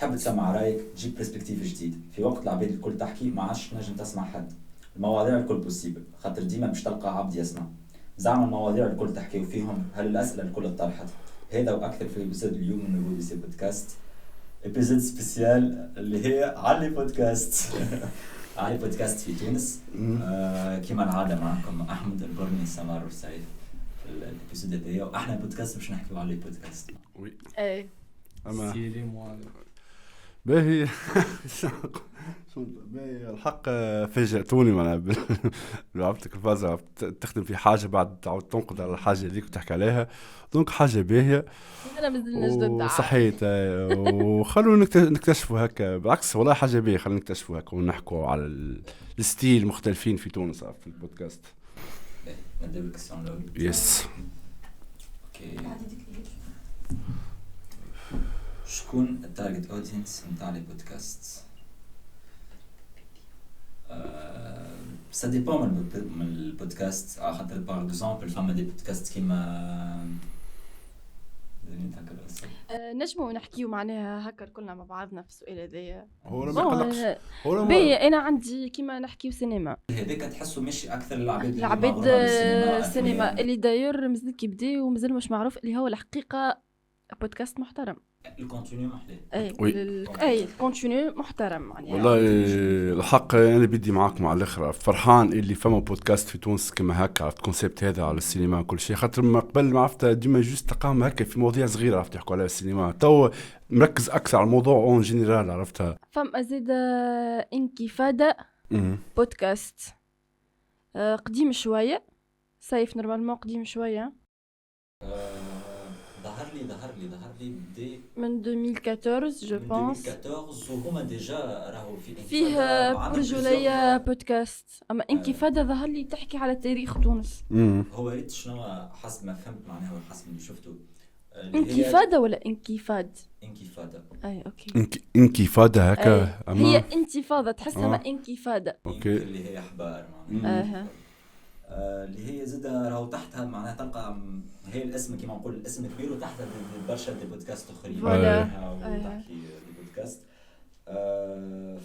تحب تسمع رايك، تجيب برسبكتيف جديد في وقت العباد الكل تحكي ما عادش نجم تسمع حد. المواضيع الكل بوسيبل خاطر ديما باش تلقى عبد يسمع. زعما المواضيع الكل تحكيو فيهم، هل الاسئله الكل طرحت. هذا واكثر في ابيزود اليوم من نقول سي بودكاست، ابيزود سبيسيال اللي هي علي بودكاست. علي بودكاست في تونس. كما العاده معكم احمد البرني سمار وسعيد في الابيزود هذايا، واحنا بودكاست باش نحكيو على بودكاست. وي اي اما سيري معلم باهي باهي الحق فاجأتوني معناها لعبتك الفازة تخدم في حاجة بعد تعود تنقد على الحاجة اللي كنت تحكي عليها، دونك حاجة باهية انا مازلنا جدد صحيت. وخلوا نكتشفوا هكا، بالعكس والله حاجة باهية، خلوا نكتشفوا هكا ونحكوا على الستيل مختلفين في تونس في البودكاست. ندير الكسيون الاولى. يس اوكي، شكون التارجت اودينس نتاع لي بودكاست؟ سا ديبون من البودكاست، خاطر باغ اكزومبل فما دي بودكاست كيما نجموا نحكيو معناها هكا كلنا مع بعضنا في السؤال هذايا. هو ما يقلقش، هو بي انا عندي كيما نحكيو سينما، هذاك تحسوا ماشي اكثر العباد العباد السينما اللي داير مازال كيبدا ومازال مش معروف اللي هو الحقيقه بودكاست محترم. الكونتينيو محلاه. اي الكونتينيو محترم معناها. والله الحق انا بدي معاكم على الاخر فرحان اللي فما بودكاست في تونس كما هكا، عرفت كونسيبت هذا على السينما كل شيء، خاطر ما قبل ما عرفت ديما جوست تقام هكا في مواضيع صغيره عرفت يحكوا على السينما، تو مركز اكثر على الموضوع اون جينيرال عرفتها. فما زيد انكفاضه بودكاست قديم شويه، صيف نورمالمون قديم شويه، ظهر لي بدي من 2014 جو بونس. 2014 وهما ديجا راهو فيه برجولية بودكاست، اما انكفاضة ظهر لي تحكي على تاريخ تونس. هو ريت شنو حسب ما فهمت معناها وحسب اللي شفته. انكفاضة ولا انكفاض؟ انكفاضة. اي اوكي انكفاضة هكا. هي انتفاضة تحسها ما انكفاضة. اوكي اللي هي احبار معناها. اللي هي زادة راهو تحتها معناها تلقى هي الاسم كما نقول الاسم كبير وتحتها برشا دي بودكاست اخرين تحكي دي بودكاست.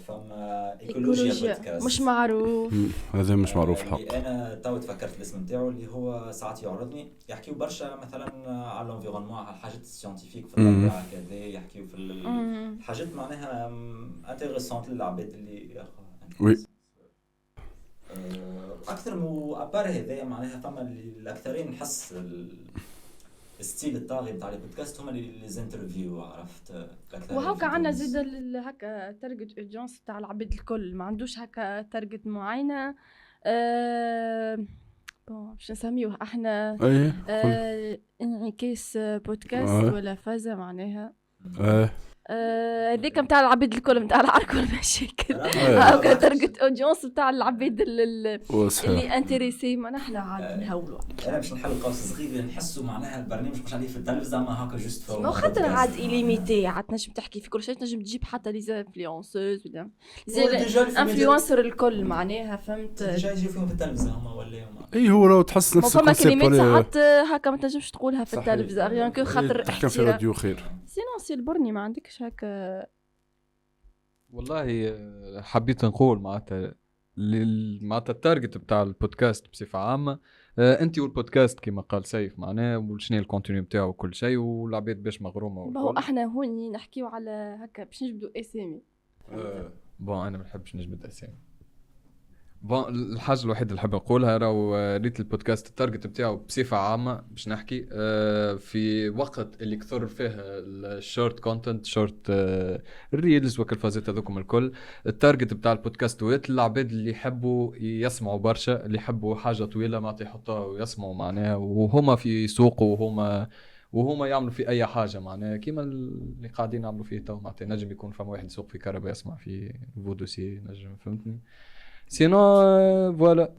فما ايكولوجيا بودكاست مش معروف. هذا مش معروف الحق. انا تو تفكرت الاسم نتاعو اللي هو ساعات يعرضني يحكيو برشا مثلا على الانفيرونمون، على الحاجات السيانتيفيك في الطبيعه كذا، يحكيو في الحاجات معناها انتريسونت للعباد اللي وي اكثر مو ابار هذايا معناها فما الاكثرين نحس الستيل الطاغي بتاع البودكاست هما اللي انترفيو، عرفت وهكا عندنا زيد هكا تارجت اودينس تاع العباد الكل، ما عندوش هكا تارجت معينه. بون باش نسميوه احنا انعكاس بودكاست ولا فازه معناها. هذيك نتاع العبيد الكل نتاع العرك والمشاكل. هاكا تارجت اودينس نتاع العبيد اللي انتريسي، ما نحن عاد نهولوا. انا باش نحل قوس صغير نحسوا معناها البرنامج مش عليه في التلفزه، ما هكا جوست فوق ما خاطر عاد إليميتي، عاد تنجم تحكي في كل شيء، تنجم تجيب حتى لي انفلونسوز ولا انفلونسر الكل معناها، فهمت؟ ديجا يجيو فيهم في التلفزه هما ولا اي هو لو تحس نفس الكونسيبت كلمات ساعات هكا ما تنجمش تقولها في التلفزه غير كو خاطر تحكي في راديو خير. سينو سي البرني ما عندكش هكا. والله حبيت نقول معناتها التارجت بتاع البودكاست بصفه عامه، انت والبودكاست كما قال سيف معناه وشنو الكونتينيو بتاعه وكل شيء، والعباد باش مغرومه. هو احنا هوني نحكيو على هكا باش نجبدوا اسامي. بون انا ما نحبش نجبد اسامي. بون الحاجه الوحيده اللي نحب نقولها راهو ريت البودكاست التارجت بتاعه بصفه عامه باش نحكي في وقت اللي كثر فيه الشورت كونتنت، شورت الريلز وكالفازات هذوكم الكل. التارجت بتاع البودكاست هو العباد اللي يحبوا يسمعوا برشا، اللي يحبوا حاجه طويله ما يحطوها ويسمعوا معناها، وهما في سوق وهما يعملوا في اي حاجه معناها كيما اللي قاعدين يعملوا فيه تو معناتها. نجم يكون فما واحد يسوق في كهرباء يسمع في فودوسي، نجم فهمتني. سينو فوالا.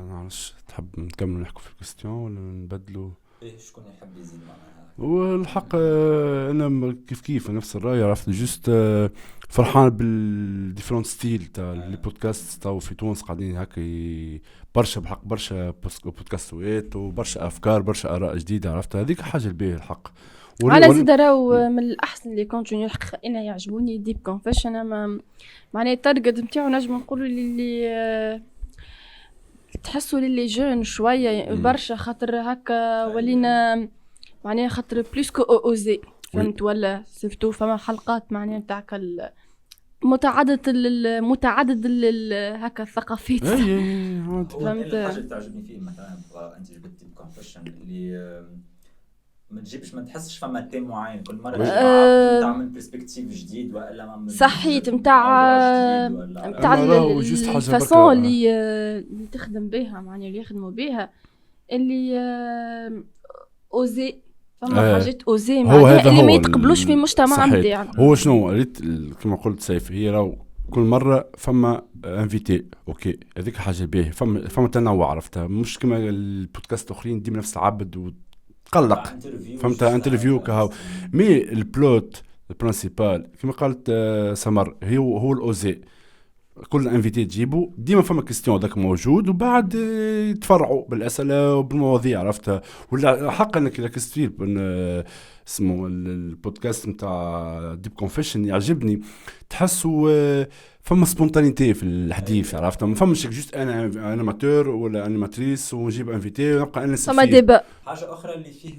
نعرفش تحب نكمل نحكوا في الكوستيون ولا نبدلوا؟ شكون يحب يزيد معنا؟ والحق انا كيف نفس الراي، عرفت جوست فرحان بالديفرنت ستيل تاع البودكاست تاع في تونس، قاعدين هكا برشا بحق برشا بودكاستوات وبرشا افكار برشا اراء جديده، عرفت هذيك حاجه الباهيه الحق. على زيد راهو من الاحسن اللي كونتينيو الحق انا يعجبوني ديب كونفيشن. اما معناها التارجت نتاعو نجم نقولوا اللي تحسوا للي جون شويه برشا، خاطر هكا ولينا معناها خاطر بلوس كو اوزي فهمت ولا سيرتو فما حلقات معناها نتاعك متعدد هكا الثقافات. فهمت. الحاجه اللي تعجبني فيه مثلا انت جبتي الكونفيشن اللي ما تجيبش ما تحسش فما تيم معين كل مره تعمل برسبكتيف جديد والا صحيت نتاع الفاسون اللي تخدم بها معناها اللي يخدموا بها اللي اوزي فما حاجات اوزي معناها اللي ما يتقبلوش في المجتمع نتاعنا. هو شنو ريت كما قلت سيف هي راهو كل مره فما انفيتي اوكي هذيك حاجه باهيه فما تنوع عرفتها مش كما البودكاست الاخرين ديما نفس العبد قلق فهمت انترفيو كهو مي البلوت البرينسيبال كما قالت سمر هو الاوزي كل انفيتي تجيبه ديما فما كيستيون داك موجود وبعد يتفرعوا بالاسئله وبالمواضيع عرفتها. ولا حقا انك كستير اسمه البودكاست نتاع ديب كونفيشن يعجبني تحسوا فما سبونتانيتي في الحديث عرفت ما فماش جوست انا انيماتور ولا انيماتريس ونجيب انفيتي ونبقى انا فما ديبا. حاجه اخرى اللي فيه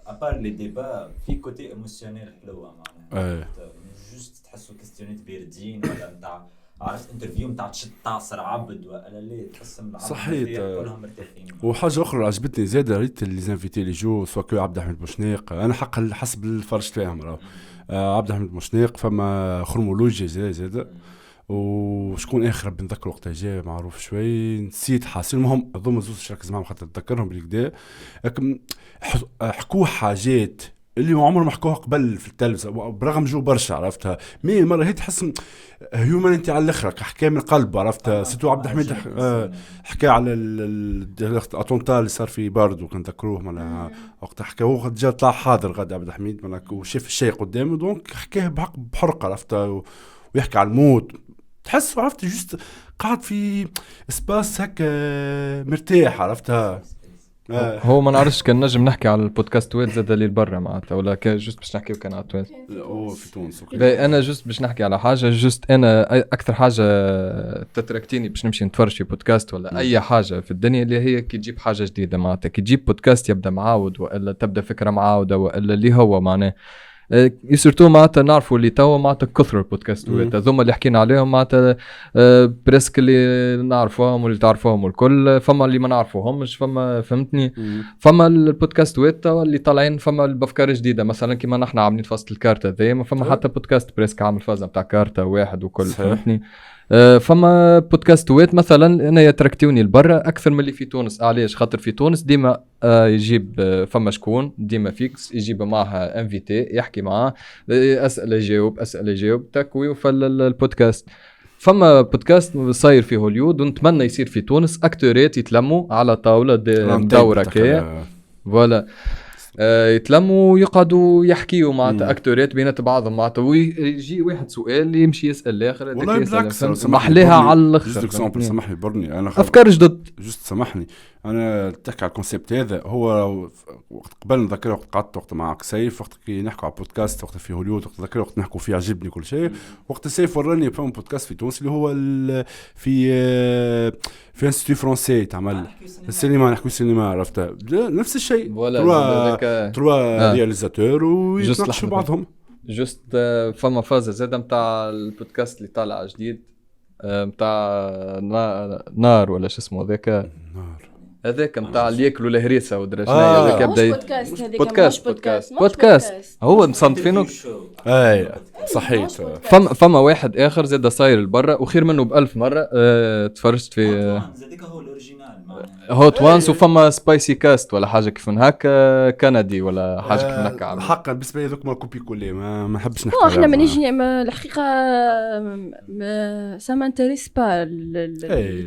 ابار لي ديبا في كوتي ايموشنيل حلوه معناها جوست تحسوا كيستيونات باردين ولا نتاع عرفت انترفيو نتاع تشد تعصر عبد ولا ليه تقسم العبد صحيت كلهم مرتاحين. وحاجه اخرى عجبتني زاده ريت لي زانفيتي اللي جو سوا كو عبد الحميد بوشنيق انا حق حسب الفرش تاعهم راه عبد الحميد بوشنيق فما خرمولوجي زاده وشكون اخر بنذكر وقتها جاي معروف شوي نسيت حاسين المهم اظن زوز ركز معهم حتى نتذكرهم بالكدا حكوا حاجات اللي عمره ما حكوها قبل في التلفزة برغم جو برشا عرفتها مي مرة هي تحس هيومن انت على الاخرك حكى من القلب عرفتها سيتو عبد الحميد حكى على الاتونتا اللي صار في باردو كان تذكروه مالا وقت حكى هو جا طلع حاضر غدا عبد الحميد مالك وشاف الشيء قدامه دونك حكاه بحرقه عرفتها ويحكي على الموت تحس عرفت جوست قاعد في اسباس هكا مرتاح عرفتها. هو ما نعرفش كان نجم نحكي على البودكاست ويت زاد اللي برا معناتها ولا كان جوست باش نحكي وكان على تويت او في تونس انا جوست باش نحكي على حاجه جوست انا اكثر حاجه تتركتيني باش نمشي نتفرج في بودكاست ولا اي حاجه في الدنيا اللي هي كي تجيب حاجه جديده معناتها كي تجيب بودكاست يبدا معاود والا تبدا فكره معاوده والا اللي هو معناه يسرتو معناتها نعرفوا اللي توا معناتها كثر البودكاست هذوما اللي حكينا عليهم معناتها بريسك اللي نعرفوهم واللي تعرفوهم الكل فما اللي ما نعرفوهمش فما فهمتني فما البودكاست توا اللي طالعين فما الافكار جديده مثلا كيما نحن عاملين فصل الكارتا ذي ما فما حتى بودكاست بريسك عامل فازه نتاع كارتا واحد وكل فهمتني فما بودكاست ويت مثلا انا يتركتوني لبرا اكثر من اللي في تونس. علاش؟ خاطر في تونس ديما يجيب فما شكون ديما فيكس يجيب معها انفيتي يحكي معاه اسئله يجاوب تكوي وفل البودكاست. فما بودكاست صاير في هوليود ونتمنى يصير في تونس اكتورات يتلموا على طاوله مدوره كي فوالا يتلموا ويقعدوا يحكيوا مع اكتورات بينات بعضهم معناتها ويجي واحد سؤال يمشي يسال الاخر والله بالعكس محليها على الاخر سامحني برني انا افكار جدد جست سامحني انا تحكي على الكونسيبت هذا هو وقت قبل نذكر وقت قعدت وقت معك سيف وقت كي نحكوا على بودكاست وقت في هوليود وقت نذكر وقت نحكوا فيه عجبني كل شيء وقت سيف وراني فهم بودكاست في تونس اللي هو في انستيتو فرونسي تعمل السينما نحكوا سينما عرفتها نفس الشيء تروا رياليزاتور ويتناقشوا بعضهم جوست فما فازة زادة متاع البودكاست اللي طالع جديد متاع نار ولا شو اسمه ذاك هذاك متاع اللي ياكلوا الهريسه ودرا شنو هذاك يبدا بودكاست هو مصنفينه اي صحيح فما واحد اخر زاد صاير لبرا وخير منه ب1000 مره تفرجت في هذاك هو الاوريجينال هوت وانس وفما سبايسي كاست ولا حاجه كيف هكا كندي ولا حاجه كيف هكا حقا بالنسبه لي ذوك ما كوبي كولي ما نحبش نحكي احنا ما نجي الحقيقه سا مانتريس با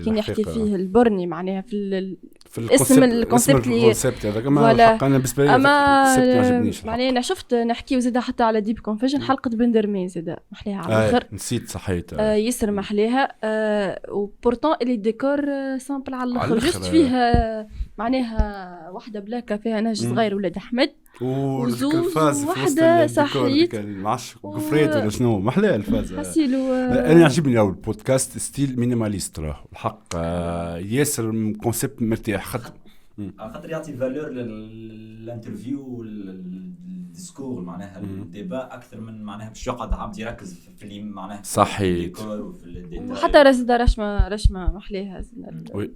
كي نحكي فيه البرني معناها في الاسم الكونسيبت هذاك ما حقا انا بالنسبه لي الكونسيبت ما عجبنيش معناها انا شفت نحكيو زاده حتى على ديب كونفيشن حلقه بندرمين زاده محليها على الاخر نسيت صحيت يسر محليها وبورتون اللي ديكور سامبل على الاخر جست فيها معناها واحده بلاكه فيها نهج صغير ولاد احمد وزوز والفاز وحدة صحيت معش قفريت ولا شنو محلاه الفاز. حسيلو انا يعجبني او البودكاست ستيل مينيماليست راه الحق ياسر كونسيبت مرتاح خاطر يعطي فالور للانترفيو والديسكور معناها الديبا اكثر من معناها باش يقعد عبد يركز في اللي معناها صحيت. وفي الديتاي. وحتى رشمة محليها. وي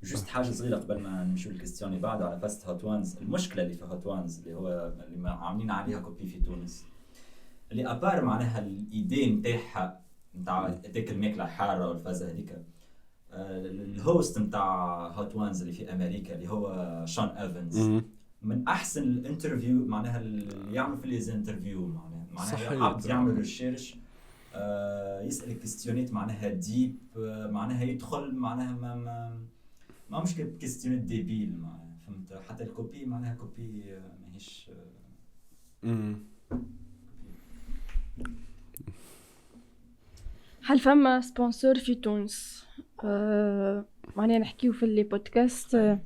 جوست حاجه صغيره قبل ما نمشيو للكيستيون اللي بعده على فاست هوت وانز. المشكله اللي في هوت وانز اللي هو اللي عاملين عليها كوبي في تونس اللي ابار معناها الايدي نتاعها نتاع ديك الماكله الحاره والفازه هذيك. الهوست نتاع هوت وانز اللي في امريكا اللي هو شون ايفنز من احسن الانترفيو معناها اللي يعمل في ليز انترفيو معناها عبد يعمل ريسيرش يسال كيستيونات معناها ديب معناها يدخل معناها ما مش كيستيونات ديبيل معناها فهمت. حتى الكوبي معناها كوبي ماهيش هل فما سبونسور في تونس معناها نحكيو في اللي بودكاست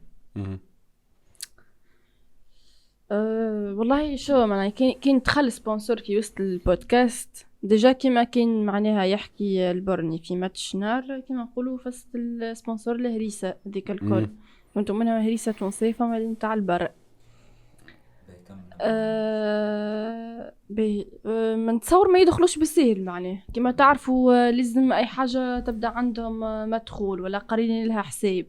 والله شو معناها كاين دخل سبونسور في وسط البودكاست ديجا كيما كاين معناها يحكي البرني في ماتش نار كيما نقولوا فست السبونسور الهريسه ديك الكل فهمتوا منها هريسه تونسيه فما اللي نتاع البر من نتصور ما يدخلوش بالسهل معناه كما تعرفوا لازم اي حاجه تبدا عندهم مدخول ولا قارين لها حساب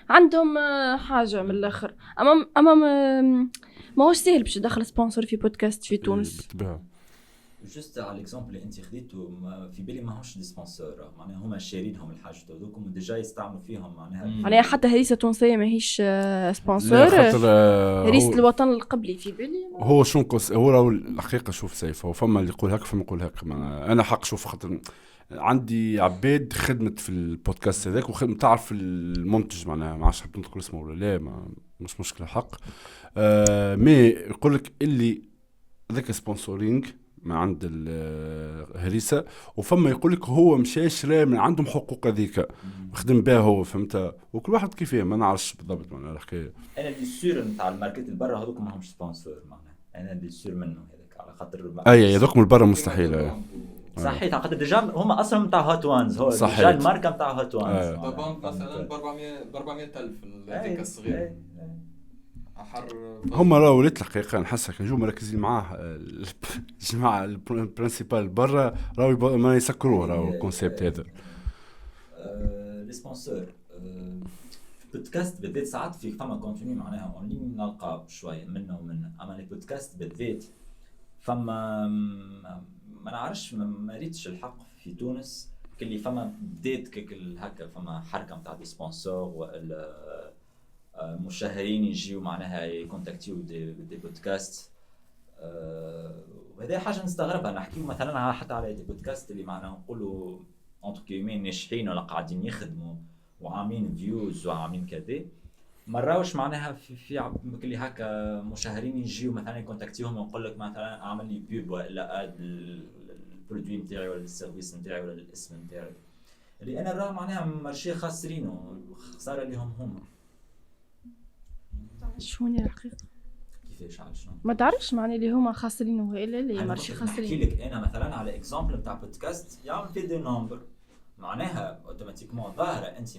عندهم حاجه من الاخر اما ما هوش سهل باش تدخل سبونسور في بودكاست في تونس. جست على الاكزامبل اللي انت خديته في بالي ماهوش دي سبونسور معناها هما شارينهم الحاجه هذوكم وديجا يستعملوا فيهم معناها حتى هريسه تونسيه ماهيش سبونسور هريسه الوطن القبلي في بالي هو شو هو راهو الحقيقه. شوف سيف هو فما اللي يقول هكا فما يقول هكا انا حق شوف خاطر عندي عباد خدمت في البودكاست هذاك وخدمت تعرف المنتج معناها ما عادش حاب نذكر اسمه ولا لا مش مشكله حق مي يقول لك اللي ذاك سبونسورينغ ما عند الهريسه وفما يقول لك هو مشى شرا من عندهم حقوق هذيك خدم بها هو فهمت وكل واحد كيفاه ما نعرفش بالضبط معناها الحكايه. انا اللي سور نتاع الماركت البرا هذوك ماهمش سبونسور معناها انا اللي سور منه هذاك على خاطر اي هذوك من البرا مستحيل. صحيح على خاطر ديجا هما اصلا نتاع هوت وانز هو ديجا الماركه نتاع هوت وانز طبعا مثلا ب 400,000 هذيك الصغيره هما راهو ولات الحقيقه نحسها كان نجوا مركزين معاه الجماعه البرينسيبال برا راهو ما يسكروه راهو الكونسيبت هذا. لي سبونسور بودكاست بالذات ساعات في فما كونتينيو معناها اونلاين نلقى شويه منه ومنه اما البودكاست بالذات فما ما نعرفش ما ريتش الحق في تونس كلي فما بدات هكا فما حركه نتاع دي سبونسور ولا مشاهيرين يجيو معناها يكونتاكتيو دي بودكاست وهذا حاجه نستغربها. نحكيو مثلا حتى على دي بودكاست اللي معناها نقولوا اونتر كيمين ناجحين ولا قاعدين يخدموا وعاملين فيوز وعاملين كذا مراوش معناها في كلي هكا مشاهيرين يجيو مثلا يكونتاكتيهم ويقول لك مثلا اعمل لي بيب ولا اد البرودوي نتاعي ولا السيرفيس نتاعي ولا الاسم نتاعي اللي انا راه معناها مارشي خاسرين وخساره لهم هما. شوني الحقيقه كيفاش على شنو ما تعرفش معناه اللي هما خاسرين ولا اللي مارشي خاسرين. احكي لك انا مثلا على اكزامبل نتاع بودكاست يعمل في دي نمبر معناها اوتوماتيكمون ظاهره انت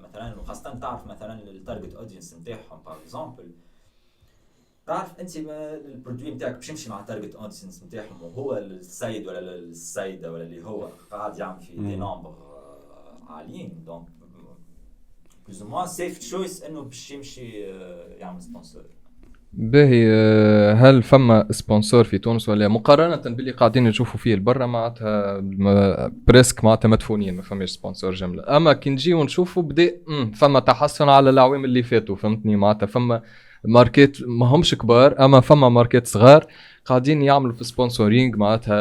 مثلا وخاصه تعرف مثلا التارجت اودينس نتاعهم باغ اكزامبل تعرف انت البرودوي نتاعك باش يمشي مع التارجت اودينس نتاعهم وهو السيد ولا السيده ولا اللي هو قاعد يعمل في دي نمبر عاليين دونك بلوز موا سيف تشويس انه باش يمشي يعمل سبونسور. باهي هل فما سبونسور في تونس ولا مقارنة باللي قاعدين نشوفوا فيه البرة معناتها بريسك معناتها مدفونين ما فماش سبونسور جملة اما كي نجيو نشوفوا بدا فما تحسن على العوام اللي فاتوا فهمتني معناتها فما ماركت ما همش كبار اما فما ماركت صغار قاعدين يعملوا في سبونسورينغ معناتها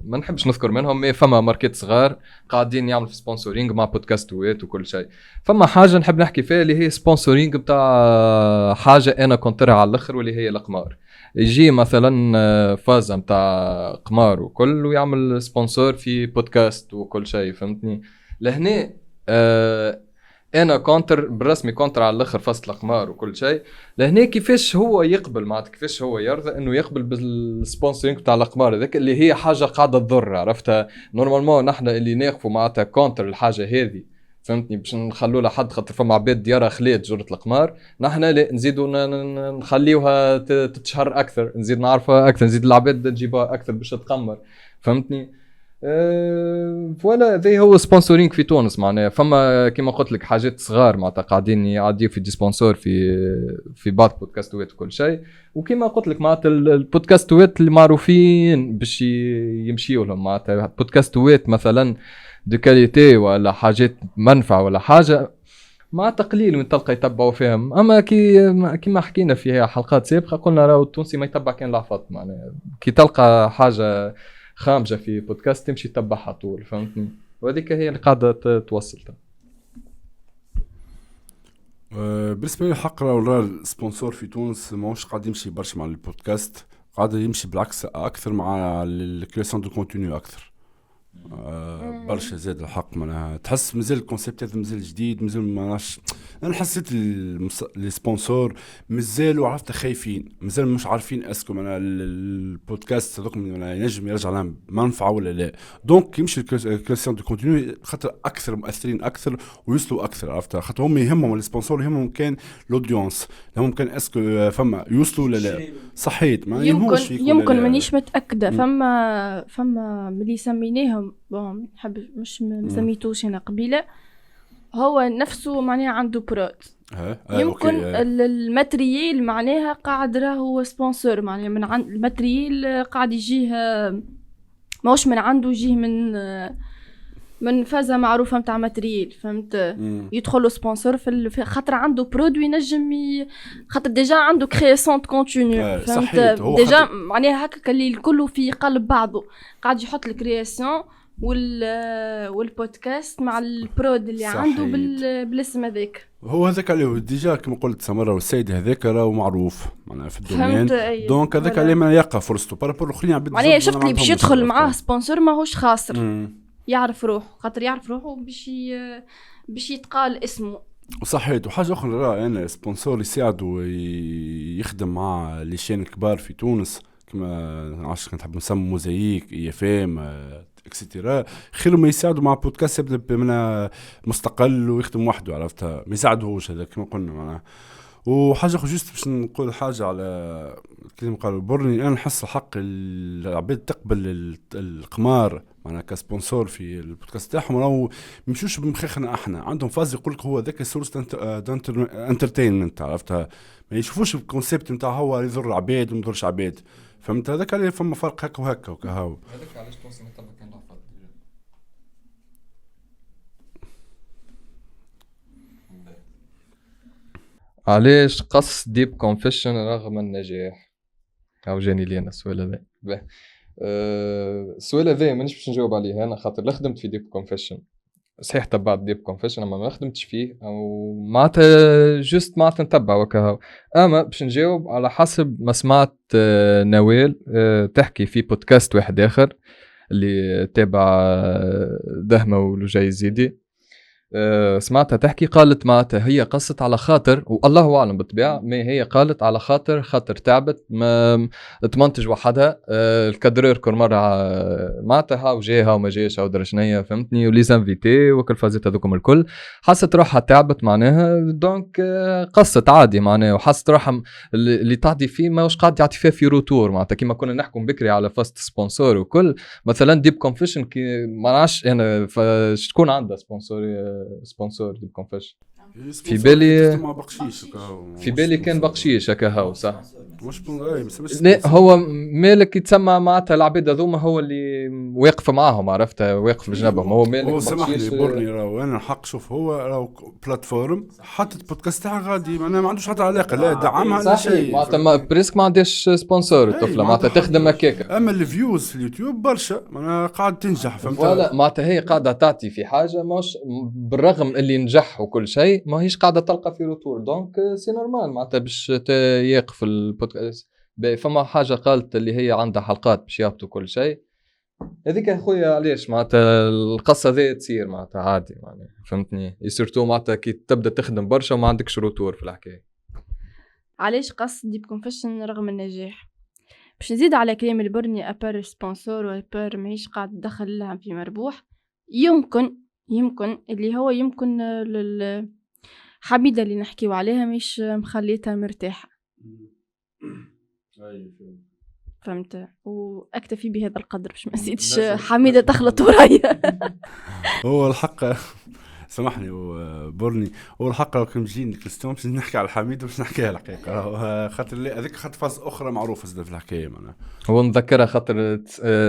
ما نحبش نذكر منهم مي فما ماركت صغار قاعدين يعملوا في سبونسورينغ مع بودكاستوات وكل شيء. فما حاجه نحب نحكي فيها اللي هي سبونسورينغ بتاع حاجه انا كنت راه على الاخر واللي هي القمار. يجي مثلا فازه نتاع قمار وكل ويعمل سبونسور في بودكاست وكل شيء فهمتني لهنا انا كونتر بالرسمي كونتر على الاخر فصل القمار وكل شيء. لهنا كيفاش هو يقبل معناتها كيفاش هو يرضى انه يقبل بالسبونسرينغ تاع القمار هذاك اللي هي حاجه قاعده تضر عرفتها. نورمالمون نحن اللي ناقفوا معناتها كونتر الحاجه هذه فهمتني باش نخلوا لها حد خاطر فما عباد ديارها خلات جرة القمار نحن لا نزيدوا نخليوها تتشهر اكثر نزيد نعرفها اكثر نزيد العباد تجيبها اكثر باش تقمر فهمتني. فوالا ذي هو سبونسورينغ في تونس معناها فما كما قلت لك حاجات صغار معناتها قاعدين يعديوا في دي سبونسور في بعض بودكاستات وكل شيء. وكما قلت لك معناتها البودكاستات اللي معروفين باش يمشيوا لهم معناتها بودكاستات مثلا دو كاليتي ولا حاجات منفعه ولا حاجه مع تقليل من تلقى يتبعوا فيهم. اما كما حكينا في حلقات سابقه قلنا راهو التونسي ما يتبع كان لعفط معناها كي تلقى حاجه خامجه في بودكاست تمشي تتبعها طول فهمتني. وهذيك هي اللي قاعده توصل. بالنسبه لي الحق راه السبونسور في تونس ماهوش قاعد يمشي برشا مع البودكاست قاعد يمشي بالعكس اكثر مع الكرياسيون دو كونتوني اكثر. برشا زاد الحق معناها تحس مازال الكونسيبت هذا مازال جديد مازال ما نعرفش. انا حسيت السبونسور مازالوا عرفت خايفين مازال مش عارفين اسكو معناها البودكاست هذوك ينجم يرجع لهم منفعه ولا لا. دونك يمشي الكرياسيون دو كونتوني خاطر اكثر مؤثرين اكثر ويوصلوا اكثر عرفت خاطر هم يهمهم السبونسور يهمهم كان الاودينس هم كان اسكو فما يوصلوا ولا لا صحيت ما يهموش يمكن مانيش متاكده فما ملي سميناهم بون نحب مش مسميتوش هنا قبيله هو نفسه معناها عنده برود يمكن الماتريال معناها قاعد راهو سبونسور معناها من عند الماتريال قاعد يجيه ماهوش من عنده يجيه من فازة معروفة متاع ماتريال فهمت يدخلوا سبونسور في خاطر عنده برودوي نجم خاطر ديجا عنده كرياسيون كونتينيو فهمت ديجا معناها هكا اللي كله في قلب بعضه قاعد يحط الكرياسيون والبودكاست مع البرود اللي عنده بالاسم هذاك. هو هذاك اللي ديجا كما قلت سمره والسيد هذاك راهو معروف معناها في الدومين دونك هذاك اللي ما يلقى فرصته بارابور الاخرين عباد معناها شفت لي باش يدخل معاه سبونسور ماهوش خاسر يعرف روحه خاطر يعرف روحه باش يتقال اسمه وصحيت. وحاجه اخرى راه انا سبونسور يساعدوا يخدم مع لي شين كبار في تونس كما عرفت كنت نحب نسمي موزايك اي اف ام اكسترا خير ما يساعدوا مع بودكاست يبدا من مستقل ويخدم وحده عرفتها ما يساعدوش هذا كما قلنا معنا. وحاجه اخرى جوست باش نقول حاجه على كلمه قالوا برني انا نحس الحق العباد تقبل القمار معنا كسبونسور في البودكاست تاعهم راهو مشوش بمخاخنا احنا عندهم فاز يقول لك هو ذاك سورس انترتينمنت عرفتها ما يشوفوش الكونسيبت نتاع هو يضر العباد وما يضرش عباد فهمت هذاك اللي فما فرق هكا وهكا وكهو هذاك علاش توصل متبع كان لعفط علاش قص ديب كونفيشن رغم النجاح او جاني لي انا السؤال هذا السؤال هذا مانيش باش نجاوب عليه انا خاطر لا خدمت في ديب كونفيشن صحيح تبعت ديب كونفيشن اما ما خدمتش فيه او معناتها جست معناتها نتبع وكهو. اما باش نجاوب على حسب ما سمعت نوال تحكي في بودكاست واحد اخر اللي تابع دهمه ولجاي زيدي سمعتها تحكي قالت معناتها هي قصت على خاطر والله اعلم بالطبيعه ما هي قالت على خاطر تعبت ما تمنتج وحدها الكادرير كل مره معناتها وجاها وما جاش او درشنيه فهمتني ولي زانفيتي وكل فازت هذوكم الكل حست روحها تعبت معناها دونك قصت عادي معناها وحست روحها اللي تعدي فيه ماهوش قاعد يعطي فيه في روتور معناتها كيما كنا نحكم بكري على فاست سبونسور وكل مثلا ديب كونفيشن كي ما نعرفش انا شكون عندها سبونسور ديب كونفيشن في بالي كان بقشيش هكا هو صح مش لا هو مالك يتسمى معناتها العباد هذوما هو اللي واقف معاهم عرفت واقف بجنبهم هو مالك هو سامحني برني راهو انا الحق شوف هو راهو بلاتفورم حتى البودكاست تاعها غادي ما عندوش حتى علاقه لا دعمها لا شيء معناتها بريسك ما عندهاش سبونسور الطفله معناتها تخدم هكاك اما الفيوز في اليوتيوب برشا انا قاعد تنجح فهمت ولا معناتها هي قاعده تعطي في حاجه مش بالرغم اللي نجح وكل شيء ما هيش قاعده تلقى في روتور دونك سي نورمال معناتها باش يقف البودكاست فما حاجه قالت اللي هي عندها حلقات باش يهبطوا كل شيء هذيك يا خويا علاش معناتها القصه ذي تصير معناتها عادي معناتها فهمتني سورتو معناتها كي تبدا تخدم برشا وما عندكش روتور في الحكايه. علاش قص ديب كونفيشن رغم النجاح؟ باش نزيد على كلام البرني ابار سبونسور وابار ماهيش قاعد تدخل لها في مربوح، يمكن اللي هو يمكن حميدة اللي نحكيو عليها مش مخليتها مرتاحة. فهمت، واكتفي بهذا القدر باش ما نزيدش حميدة تخلط ورايا. هو الحق سامحني وبرني، هو الحق لو كان تجيني كريستيان باش نحكي على حميد وباش نحكيها الحقيقه خاطر هذيك خاطر فاز اخرى معروفه زاد في الحكايه معناها. هو نذكرها خاطر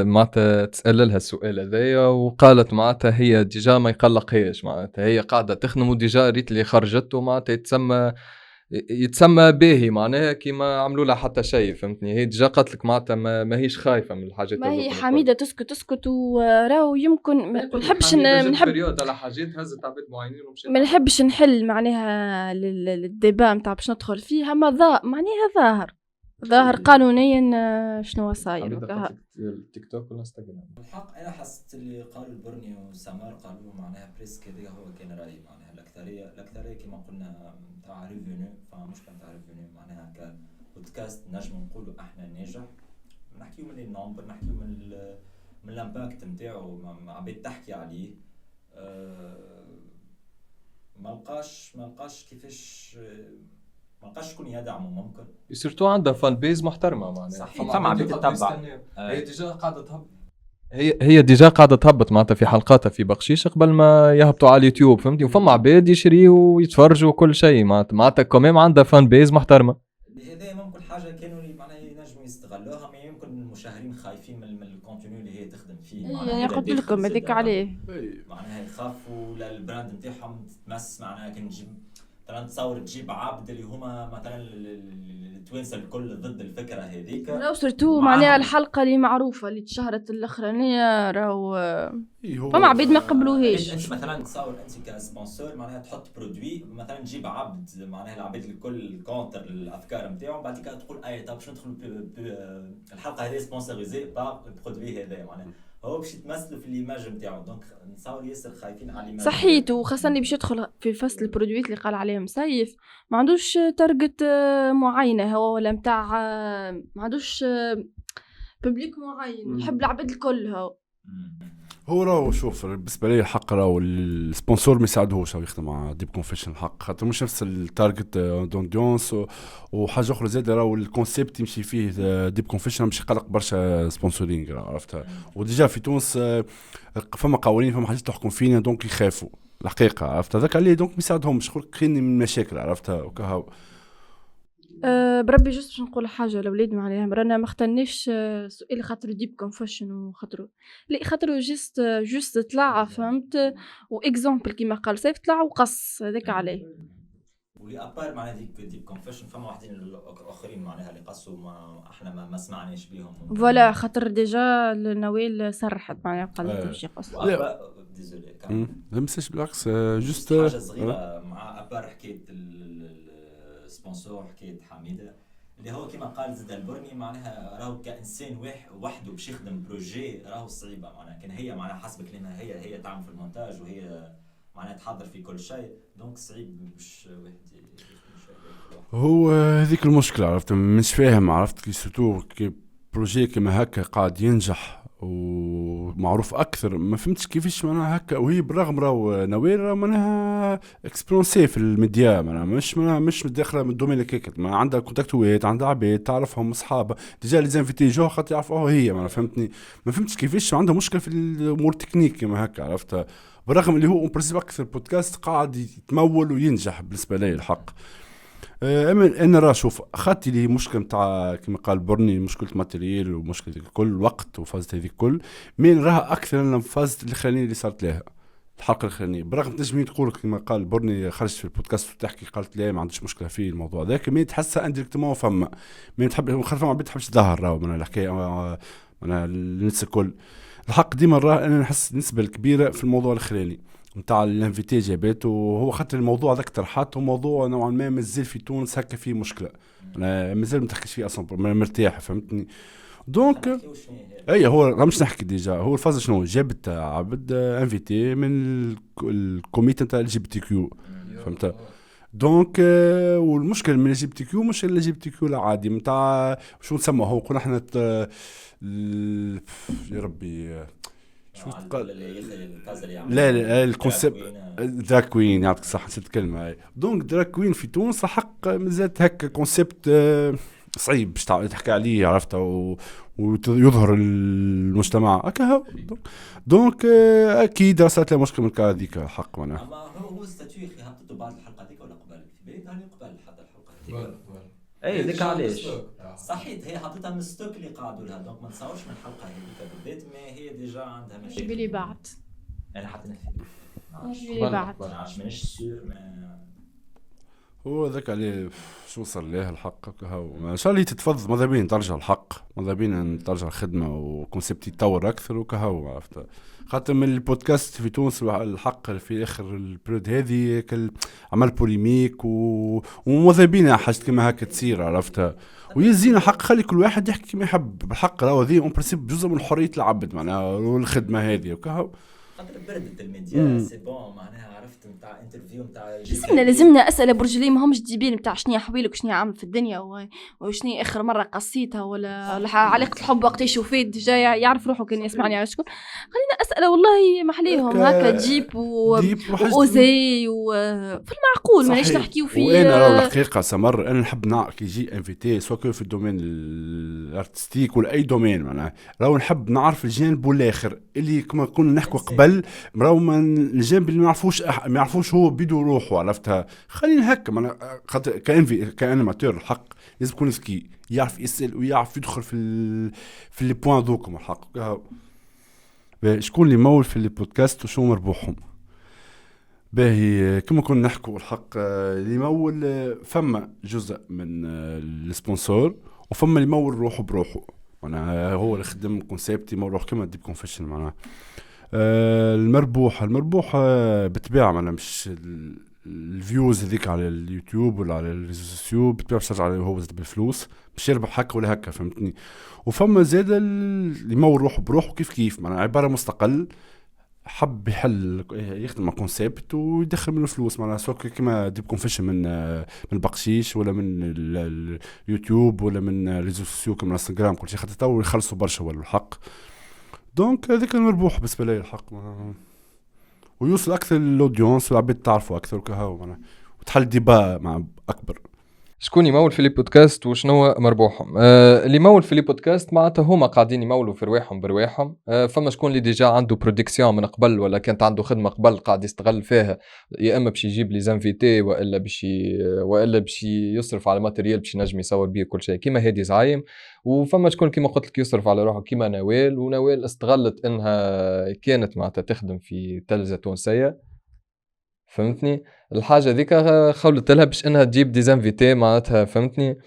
معناتها تسأل لها السؤال هذايا وقالت معناتها هي ديجا ما يقلقهاش معناتها هي قاعده تخدم وديجا ريت اللي خرجته معناتها يتسمى باهي معناها كيما عملوا لها حتى شيء فهمتني. هي ديجا قالت لك معناتها ما هيش خايفه من الحاجات ما هي حميده تسكت وراو يمكن ما نحبش بريود على حاجات هزت عباد معينين ومشيت ما نحبش نحل معناها الديبا نتاع باش ندخل فيها معناها ظاهر قانونيا شنو صاير وكها. تيك توك ولا انستغرام الحق انا حسيت اللي قالوا البرني وسمار قالوا معناها بريسك هذا هو كان رايي معناها الاكثريه كما قلنا تاع ريفينيو فمشكله تاع ريفينيو معناها كبودكاست نجم نقولوا احنا ناجح نحكيو من النمبر نحكيو من الامباكت نتاعو عباد تحكي عليه ما لقاش كيفاش ما لقاش شكون يدعمه ممكن سورتو عندها فان بيز محترمه معناها فما عباد تتبع هي ديجا قاعده تهبط هي ديجا قاعده تهبط معناتها في حلقاتها في بقشيش قبل ما يهبطوا على اليوتيوب فهمتي وفما عباد يشريوا ويتفرجوا وكل شيء معناتها كمان عندها فان بيز محترمه. هذا ممكن حاجه كانوا اللي معناها ينجموا يستغلوها ما يمكن المشاهدين خايفين من الكونتينيو اللي هي تخدم فيه يعني قلت لكم هذيك عليه معناها يخافوا للبراند نتاعهم تمس معناها كان نجيب مثلا تصور تجيب عبد اللي هما مثلا التوانسه الكل ضد الفكره هذيك راهو سورتو معناها الحلقه اللي معروفه اللي تشهرت الاخرانيه راهو فما عبيد ما قبلوهاش. انت مثلا تصور انت كسبونسور معناها تحط برودوي مثلا تجيب عبد معناها العباد الكل كونتر الافكار نتاعهم بعد كده تقول اي طب باش ندخلوا الحلقه هذه سبونسوريزي با البرودوي هذا معناها هو باش يتمثلوا في الايماج نتاعو دونك نصور ياسر خايفين على الايماج صحيت وخاصه اللي باش يدخل في فصل البرودويت اللي قال عليهم سيف ما عندوش تارجت معينه هو ولا نتاع ما عندوش ببليك معين يحب العباد الكل هو راهو شوف بالنسبه لي الحق راهو السبونسور ما يساعدهوش راهو يخدم مع ديب كونفيشن الحق خاطر مش نفس التارجت دونديونس وحاجه اخرى زاده راهو الكونسيبت يمشي فيه ديب كونفيشن مش يقلق برشا سبونسورينغ عرفتها وديجا في تونس فما قوانين فما حاجات تحكم فينا دونك يخافوا الحقيقه عرفت هذاك عليه دونك ما يساعدهمش خليني من مشاكل عرفتها وكهو بربي جست باش نقول حاجه الاولاد معناها رانا ما اختناش سؤال خاطر ديب كونفيشن وخاطر لا خاطر جست طلع فهمت واكزامبل كيما قال سيف طلع وقص هذاك عليه ولي ابار معناها ديب كونفيشن فما واحدين الاخرين معناها اللي قصوا ما احنا ما سمعناش بيهم فوالا خاطر ديجا نويل صرحت معناها قالت باش يقص ديزولي لا مساش بالعكس جست حاجه صغيره مع ابار حكايه سبونسور حكايه حميده اللي هو كما قال زيد البرني معناها راهو كانسان وحده باش يخدم بروجي راهو صعيبه معناها كان هي معناها حسب كلامها هي تعمل في المونتاج وهي معناها تحضر في كل شيء دونك صعيب باش واحد هو هذيك المشكله عرفت مش فاهم عرفت كي سورتو كي بروجي كما هكا قاعد ينجح ومعروف اكثر ما فهمتش كيفاش معناها هكا وهي بالرغم راهو نوير معناها اكسبيرونسي في الميديا معناها مش داخله من الدومين هكاك ما عندها كونتاكتوات عندها عباد تعرفهم اصحابها ديجا لي زانفيتي جو خاطر يعرفوها هي معناها فهمتني ما فهمتش كيفاش عندها مشكله في الامور التكنيك كما هكا عرفتها بالرغم اللي هو برينسيپ اكثر بودكاست قاعد يتمول وينجح بالنسبه لي الحق انا راه شوف اخذت لي مشكله نتاع كما قال برني مشكله ماتيريال ومشكله كل وقت وفازت هذيك كل مين راها اكثر من فازت الاخرانيه اللي صارت لها الحلقه الاخرانيه برغم تنجمين تقول كما قال برني خرجت في البودكاست وتحكي قالت لا ما عنديش مشكله في الموضوع ذاك مين تحسها انديريكتومون فما مين تحب خلفها ما بتحبش تظهر راهو من الحكايه من الناس الكل الحق ديما راه انا نحس النسبه الكبيره في الموضوع الاخراني نتاع الانفيتي جابته وهو خاطر الموضوع ذاك طرحات وموضوع نوعا ما مازال في تونس هكا فيه مشكله انا مازال ما تحكيش فيه اصلا مرتاح فهمتني دونك نحكيو شنو هي. اي هو راه مش نحكي ديجا، هو الفاز شنو جابت عبد انفيتي من الكوميتي نتاع الجي بي تي كيو، فهمت؟ دونك والمشكل من الجي بي تي كيو مش الجي بي تي كيو العادي نتاع شو نسموه، هو قلنا احنا يا ربي شو تقال، لا الكونسيبت دراك كوين، يعطيك الصحة نسيت الكلمة هاي. دونك دراك كوين في تونس حق مازالت هكا كونسيبت صعيب باش تحكي عليه، عرفته ويظهر المجتمع هكا. دونك اكيد راسات له مشكل من هذيك حق معناها. اما هو ستاتيو اخي هبطته بعد الحلقه هذيك ولا قبل؟ في بالي ثاني قبل حتى الحلقه هذيك. اي ذيك علاش صحيت هي حطيتها من الستوك اللي قعدوا لها، دونك ما تصورش من الحلقه هذيك بالذات، ما هي ديجا عندها مشاكل. يبي لي بعد انا حاطينها يبي لي بعد مانيش سور هو ذاك عليه شو صار ليه الحق هاو ان شاء الله تتفضل. ماذا بين ترجع الحق، ماذا بين ترجع الخدمه وكونسيبت يتطور اكثر وكهو، عرفت؟ خاطر من البودكاست في تونس الحق في اخر البريود هذه عمل بوليميك وماذا بين حاجه كما هكا تصير، عرفت؟ ويزينا حق خلي كل واحد يحكي كما يحب بالحق، راهو هذه اون برينسيپ جزء من حريه العبد معناها والخدمه هذه وكهو. خاطر بردت الميديا سي بون معناها، عرفت نتاع انترفيو نتاع لازمنا اسئله برجلي ما همش ديبين نتاع شنو حويلك وشنو عامل في الدنيا وشنو اخر مره قصيتها ولا علاقه الحب وقت يشوفيت ديجا يعرف روحه كان يسمعني على شكون. خلينا اسئله والله محليهم هكا جيب واوزي وفي المعقول مانيش نحكيو فيه. وانا راه الحقيقه سمر انا نحب كي يجي انفيتي سواء في الدومين الارتستيك ولا اي دومين معناها، راهو نحب نعرف الجانب والاخر اللي كما كنا نحكوا قبل، راهو من الجانب اللي ما يعرفوش هو بيدو روحه، عرفتها؟ خلينا هكا معنا خاطر كانيماتور الحق لازم يكون ذكي، يعرف يسال ويعرف يدخل في لي بوين ذوكم الحق. شكون اللي مول في البودكاست وشو مربوحهم؟ باهي كما كنا نحكوا الحق اللي مول فما جزء من السبونسور وفما اللي مول روحه بروحه، معناها هو اللي خدم كونسيبتي مول روح كما ديب كونفيشن معناها. المربوح بالطبيعه معناها مش الفيوز هذيك على اليوتيوب ولا على الريزو بالطبيعه باش ترجع عليه هو بالفلوس باش يربح هكا ولا هكا، فهمتني؟ وفما زاد اللي مول روحه بروحه كيف معناها عباره مستقل حب يحل يخدم مع كونسيبت ويدخل منه فلوس معناها، سواء كما ديب كونفيشن من البقشيش ولا من اليوتيوب ولا من الريزو سوسيو كما الانستغرام كل شيء، خاطر تو يخلصوا برشا ولا الحق. دونك هذاك المربوح بالنسبه لي الحق ويوصل اكثر للاودينس والعباد تعرفوا اكثر وكهو معناها وتحل ديبا مع اكبر. شكون يمول في لي بودكاست وشنو مربوحهم؟ اللي يمول في لي بودكاست معناتها هما قاعدين يمولوا في رواحهم برواحهم. فما شكون اللي ديجا عنده برودكسيون من قبل ولا كانت عنده خدمه قبل قاعد يستغل فيها، يا اما باش يجيب لي زانفيتي والا باش يصرف على ماتيريال باش ينجم يصور بيه كل شيء كيما هادي زعيم. وفما شكون كيما قلت لك يصرف على روحه كيما نوال، ونوال استغلت انها كانت معناتها تخدم في تلفزه تونسيه، فهمتني؟ الحاجه ذيك خولت لها باش انها تجيب دي زانفيتي معناتها، فهمتني؟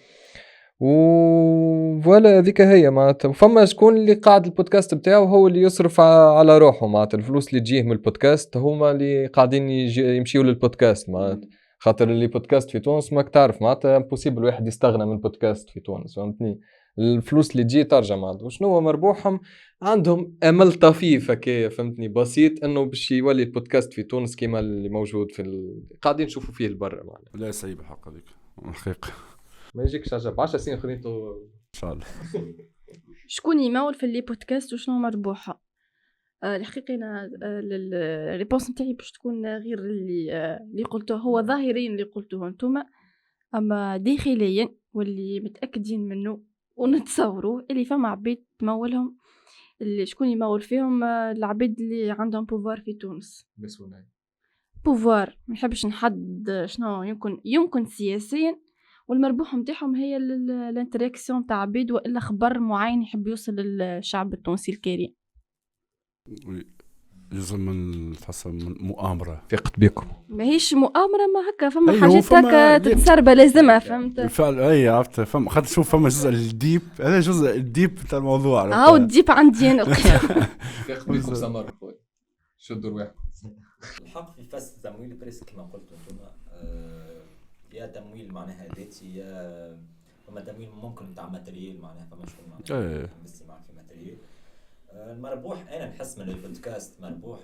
ولا ذيك هي معناتها. وفما شكون اللي قاعد البودكاست بتاعه هو اللي يصرف على روحه معناتها، الفلوس اللي تجيه من البودكاست هما اللي قاعدين يمشيوا للبودكاست معناتها، خاطر اللي بودكاست في تونس ماك تعرف معناتها امبوسيبل واحد يستغنى من بودكاست في تونس، فهمتني؟ الفلوس اللي تجي ترجع معناتها. وشنو هو مربوحهم؟ عندهم امل طفيف هكايا، فهمتني؟ بسيط انه باش يولي البودكاست في تونس كيما اللي موجود قاعدين نشوفوا فيه البرة معناتها. لا صعيب الحق هذيك حقيقه ما يجيكش عجب 10 سنين خليته ان شاء الله. شكون يمول في اللي بودكاست وشنو مربوحه؟ الحقيقه انا الريبونس نتاعي باش تكون غير اللي قلته هو ظاهريا اللي قلته انتم، اما داخليا واللي متاكدين منه ونتصوروه اللي فما عبيد تمولهم، اللي شكون يمول فيهم العبيد اللي عندهم بوفوار في تونس. بس ولا بوفوار ما نحبش نحدد شنو يمكن سياسيا، والمربوح نتاعهم هي الانتراكسيون تاع عبيد والا خبر معين يحب يوصل للشعب التونسي الكريم. جزء من تحس من مؤامره ثقت بكم، ماهيش مؤامره ما هكا فما حاجات هكا تتسربه لازمها، فهمت؟ بالفعل اي عرفت فما خاطر شوف فما جزء الديب، هذا جزء الديب تاع الموضوع هاو الديب عندي انا ثقت بكم سمر خويا شدوا رواحكم. الحق في فاس التمويل بريس كما قلتوا انتم، يا تمويل معناها ذاتي يا فما تمويل ممكن بتاع ماتريال معناها فما شكون معناها بس معك في ماتريال. المربوح انا نحس من البودكاست مربوح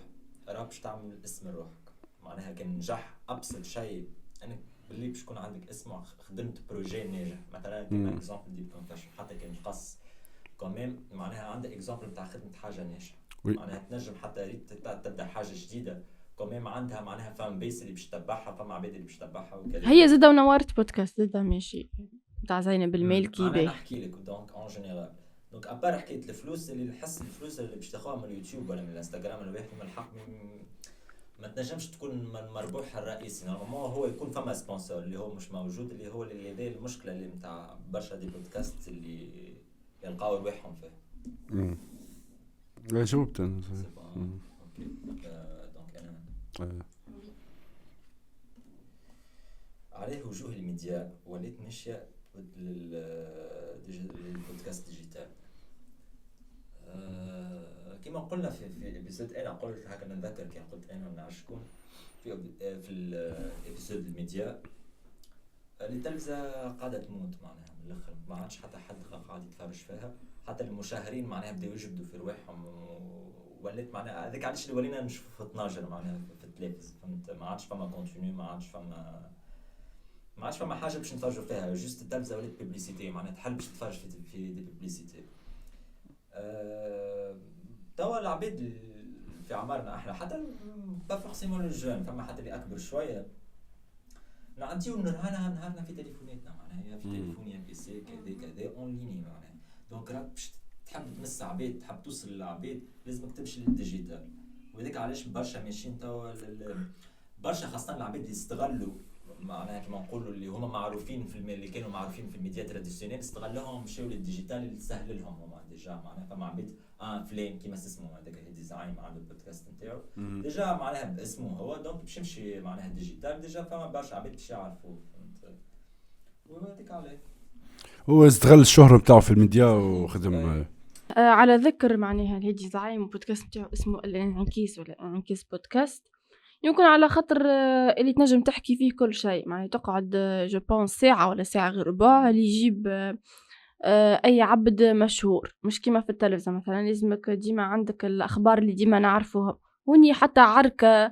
راه باش تعمل اسم لروحك معناها كان نجح ابسط شيء انا باللي باش يكون عندك اسمه خدمت بروجي ناجح مثلا كيما اكزامبل ديب كونفيشن حتى كان قص كمان معناها عندك اكزامبل بتاع خدمه حاجه ناجحه معناها تنجم حتى ريت تبدا حاجه جديده كمان عندها معناها فام بيس اللي باش تتبعها فما عباد اللي باش تتبعها وكذا. هي زاده ونورت بودكاست زاده ماشي بتاع زينب المالكي انا نحكي لك دونك اون جينيرال دونك ابار حكايه الفلوس اللي نحس الفلوس اللي باش تاخذها من اليوتيوب ولا من الانستغرام الواحد من الحق ما تنجمش تكون من المربوح الرئيسي نورمالمون هو يكون فما سبونسور اللي هو مش موجود اللي هو اللي هذه المشكله اللي نتاع برشا دي بودكاست اللي يلقاو رواحهم فيه. جاوبت انا اوكي دونك انا عليه وجوه الميديا وليت ماشيه للبودكاست ديجيتال. كما قلنا في الابيسود انا قلت هكا نتذكر كي قلت انا مع شكون في الابيسود الميديا التلفزه قاعده تموت معناها من الاخر ما عادش حتى حد قاعد يتفرج فيها حتى المشاهير معناها بداو يجبدوا في رواحهم ولات معناها هذاك علاش اللي ولينا نشوف في 12 معناها في التلفزيون فهمت ما عادش فما كونتينيو ما عادش فما حاجه باش نتفرجوا فيها جوست التلفزه ولات بيبليسيتي معناها تحل باش تتفرج في دي بيبليسيتي. توا العباد في عمرنا احنا حتى با فورسيمون الجون فما حتى اللي اكبر شويه نعديو نهارنا في تليفوناتنا معناها في تليفوني بي سي كذا اون ليني معناها دونك راك باش تحب تمس عباد تحب توصل للعباد لازمك تمشي للديجيتال وهذاك علاش برشا ماشيين توا برشا خاصه العباد اللي استغلوا معناها كما نقولوا اللي هما معروفين اللي كانوا معروفين في الميديا تراديسيونيل استغلوهم مشاو للديجيتال اللي تسهل لهم هما ديجا معناها فما عباد فلان كيما اسمه هذاك ديزاين مع البودكاست نتاعو ديجا معناها باسمه هو دونك باش يمشي معناها ديجيتال ديجا فما برشا عباد باش يعرفوه فهمت وهذيك عليه هو استغل الشهرة نتاعو في الميديا وخدم. على ذكر معناها الهيدي زعيم بودكاست نتاعو اسمه الانعكاس ولا انعكاس بودكاست يمكن على خاطر اللي تنجم تحكي فيه كل شيء معناها تقعد جو بونس ساعة ولا ساعة غير ربع اللي يجيب أي عبد مشهور مش كيما في التلفزة مثلا لازمك ديما عندك الأخبار اللي ديما نعرفوها وني حتى عركة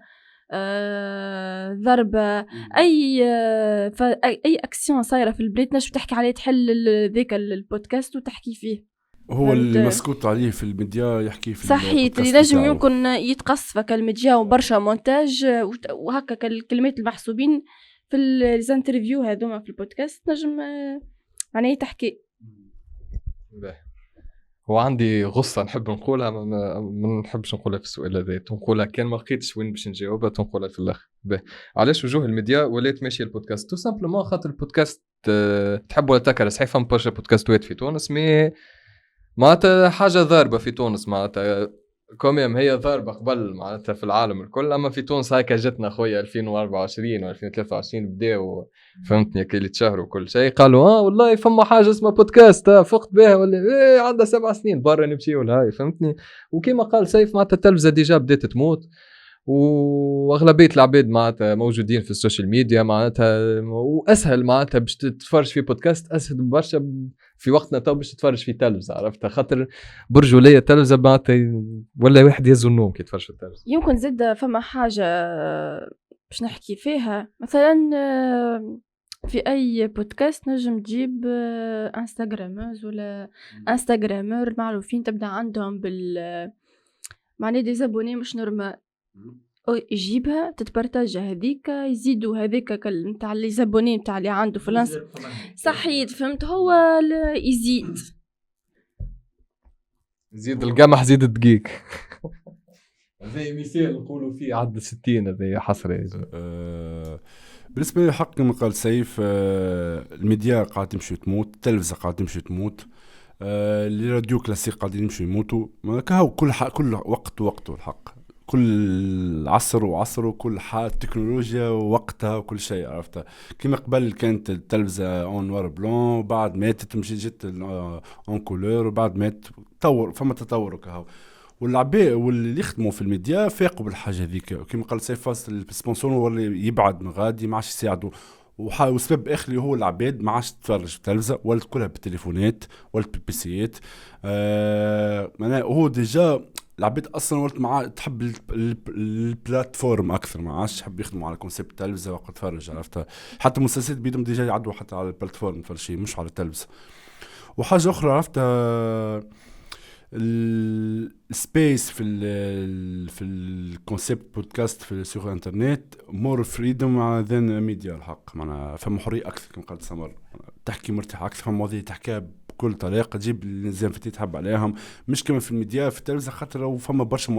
ضربة أي أكسيون صايرة في البلاد نجم تحكي عليه تحل ذيك البودكاست وتحكي فيه. هو المسكوت عليه في الميديا يحكي في صحيت اللي نجم يمكن يتقص فك الميديا وبرشا مونتاج وهكا الكلمات المحسوبين في الانترفيو هذوما في البودكاست نجم معناه تحكي. هو عندي غصة نحب نقولها ما نحبش نقولها في السؤال هذا تنقولها كان ما لقيتش وين باش نجاوبها تنقولها في الاخر. علاش وجوه الميديا ولات ماشيه البودكاست تو سامبلومون خاطر البودكاست تحب ولا تكره صحيح فما برشا بودكاستات في تونس مي معناتها حاجه ضاربه في تونس معناتها كوميم هي ضاربه قبل معناتها في العالم الكل اما في تونس هكا جتنا خويا 2024 و 2023 بداو فهمتني كي اللي تشهروا كل شيء قالوا والله فما حاجه اسمها بودكاست فقت بها ولا عندها 7 سنين برا نمشيو لهاي فهمتني وكما قال سيف معناتها التلفزه ديجا بدات تموت واغلبيه العباد معناتها موجودين في السوشيال ميديا معناتها واسهل معناتها باش تتفرج في بودكاست اسهل برشا في وقتنا تو باش تتفرج في تلفزه عرفت خاطر برجوليه تلفزه معناتها ولا واحد يهز النوم كي يتفرج في التلفزه. يمكن زد فما حاجه باش نحكي فيها مثلا في اي بودكاست نجم تجيب انستغرامرز ولا انستغرامر معروفين تبدا عندهم بال معناه دي زابوني مش نورمال يجيبها تتبرتاج هذيك يزيدوا هذيك نتاع لي زابوني نتاع اللي عنده في صحيت فهمت هو يزيد القمح زيد الدقيق زي مثال نقولوا فيه عد 60 هذه حصري. بالنسبه لي حق ما قال سيف الميديا قاعد تمشي تموت التلفزه قاعد تمشي تموت اللي راديو كلاسيك قاعدين يمشوا يموتوا كهو كل وقت وقته الحق كل عصر وعصره كل حال تكنولوجيا ووقتها وكل شيء عرفتها كما قبل كانت التلفزة اون نوار بلون وبعد ماتت مشي جت اون كولور وبعد مات تطور فما تطور كهو والعباء واللي يخدموا في الميديا فاقوا بالحاجه هذيك كما قال سيف السبونسور هو اللي يبعد من غادي ما عادش يساعدوا وسبب اخر اللي هو العباد ما عادش تتفرج في التلفزه ولا كلها بالتليفونات ولا بالبيسيات. معناها هو ديجا العباد اصلا ولت مع تحب البلاتفورم اكثر، ما عادش تحب يخدموا على كونسيبت التلفزه وقت تفرج، عرفت. حتى المسلسلات بيدهم ديجا يعدوا حتى على البلاتفورم تفرج شيء مش على التلفزه. وحاجه اخرى عرفت السبيس في الكونسيبت بودكاست في سوق الانترنت مور فريدوم ذان ميديا. الحق معناها فما حريه اكثر كما قالت سمر، تحكي مرتاح اكثر، فما مواضيع تحكيها بكل طريقه، تجيب الناس فتي تحب عليهم، مش كما في الميديا في التلفزه، خاطر لو فما برشا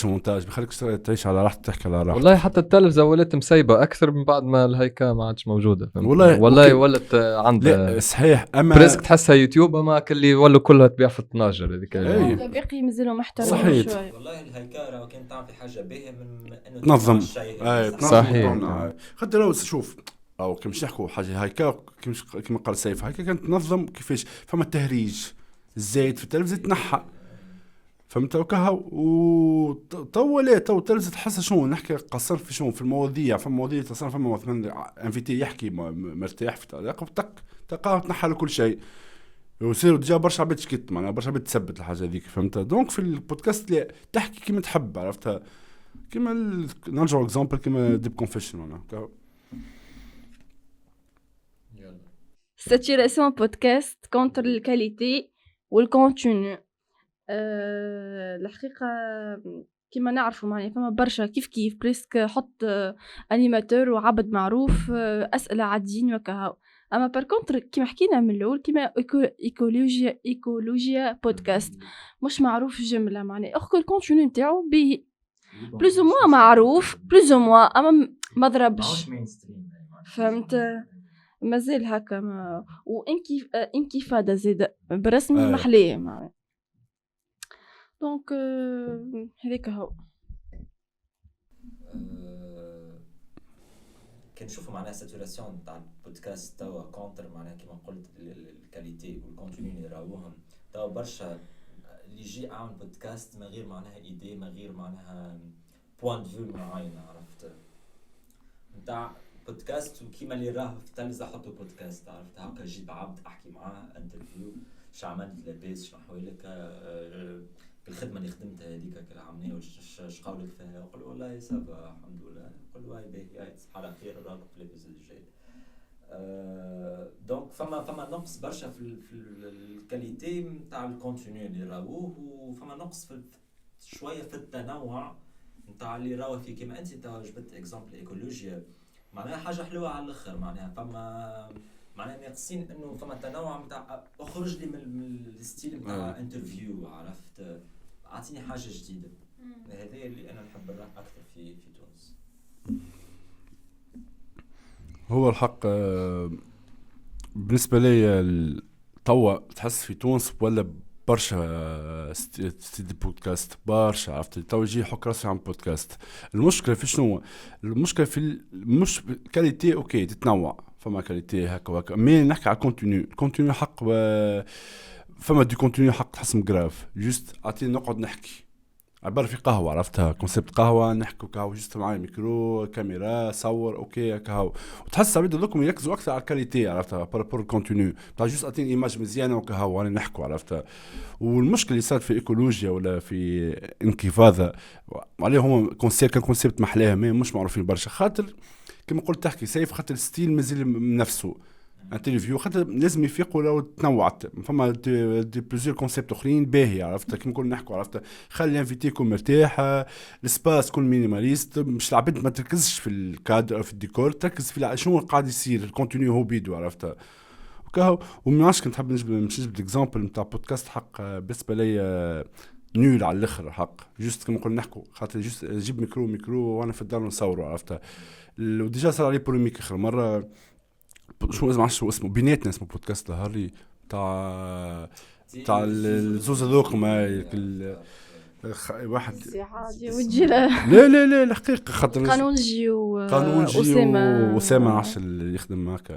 مونتاج بخليك تعيش على راحتك، تحكي على راحتك. والله حتى التلفزة ولات مسيبة أكثر من بعد ما الهيكا ما عادش موجودة. والله ولات عندها لا صحيح، اما بريسك تحسها يوتيوب، اما كلي ولوا كلها تبيع في الطناجر هذيك. باقي مازالوا محترمين صحيح. شوي. والله الهيكارة كان تعطي حاجة باهية من انه تنظم صحيح. حتى لو شوف او كي مش نحكوا حاجه هيكا كما قال سيف، هيكا كانت تنظم كيفاش فما التهريج الزايد في التلفزه تنحى، فهمت وكها. تو تلفزه تحس شنو نحكي قصر في شنو في المواضيع، فما مواضيع تصير، فما مثلا انفيتي يحكي مرتاح في طريقه تلقاه تنحى له كل شيء، ويصيروا ديجا برشا عباد شكت معناها برشا عباد تثبت الحاجه هذيك، فهمت. دونك في البودكاست اللي تحكي كيما تحب، عرفتها، كيما نرجعوا اكزامبل كيما ديب كونفيشن معناها. ساتوراسيون بودكاست كونتر الكاليتي والكونتينيو. الحقيقه كما نعرفوا معناها فما برشا كيف بريسك حط انيماتور وعبد معروف اسئله عاديين وكهو. اما بار كونتر كيما حكينا من الاول كيما ايكولوجيا بودكاست مش معروف جمله، معناها اخو الكونتينيو نتاعو به بلوز او موا معروف بلوز او موا، اما ما ضربش، فهمت. مازال هكا انكفاضه زيد برسمي محليه معناها. دونك هذيك هو. كنشوفوا معناها ساتوراسيون تاع البودكاست توا كونتر معناها كيما قلت الكاليتي والكونتينيو اللي راوهم توا برشا اللي يجي عامل بودكاست من غير معناها ايدي، من غير معناها بوينت فيو معين، عرفت، نتاع بودكاست وكيما اللي راه في التلفزه حطوا بودكاست، عرفت، هكا جيب عبد احكي معاه انترفيو، ش عملت لاباس شنو حوالك، الخدمه اللي خدمتها هذيك كالعمليه واش قولك فيها، يقول والله سافا الحمد لله، يقول واي باهي تصبح على خير راك في الابيزود الجاي. دونك فما نقص برشا في الكاليتي نتاع الكونتينيو اللي راوه، وفما نقص في شويه في التنوع نتاع اللي راوه فيه. كيما انت توا جبت اكزامبل ايكولوجيا، معناها حاجه حلوه على الاخر، معناها فما معناها ناقصين انه فما تنوع نتاع اخرج لي من الستيل نتاع انترفيو، عرفت، اعطيني حاجه جديده. هذا اللي انا نحب نروح اكثر في تونس. هو الحق بالنسبه لي توا تحس في تونس ولا برشا ستيدي بودكاست برشا، عرفت، تو يجي يحك راسي عن بودكاست. المشكله في شنو؟ المشكله في مش كاليتي، اوكي تتنوع، فما كاليتي هكا وهكا، مي نحكي على الكونتينيو حق فما دي كونتينيو حق تحس مقراف، جوست اعطيني نقعد نحكي عبارة في قهوة، عرفتها كونسيبت قهوة، نحكي قهوة جست معايا ميكرو كاميرا صور اوكي قهوة، وتحس عبيد لكم يركزوا اكثر على الكاليتي، عرفتها بارابور الكونتينيو بتاع جست اعطيني ايماج مزيانة وقهوة وانا نحكوا، عرفتها. والمشكلة اللي صار في ايكولوجيا ولا في انكفاضة عليه هم كونسيبت محلاها مش معروفين برشا، خاطر كما قلت تحكي سيف، خاطر الستيل مازال من نفسه انترفيو، خاطر لازم يفيقوا لو تنوعت، فما دي بلوزير كونسيبت اخرين باهي، عرفت كيما نقول نحكوا، عرفت، خلي انفيتي يكون مرتاح، السباس يكون مينيماليست، مش العباد ما تركزش في الكادر او في الديكور، تركز في شنو قاعد يصير، الكونتينيو هو بيدو، عرفت وكاهو. ومناش كنت حاب نجيب الاكزامبل نتاع بودكاست حق بالنسبه لي نول على الاخر، حق جوست كما نقول نحكوا، خاطر جوست جيب ميكرو وانا في الدار نصوروا، عرفت. وديجا صار عليه بوليميك اخر مره، شو اسمه شو اسمه بيناتنا، اسمه بودكاست لهاري تاع الزوز هذوك ما واحد لا الحقيقه، خاطر قانونجي وسامة عش اللي يخدم معك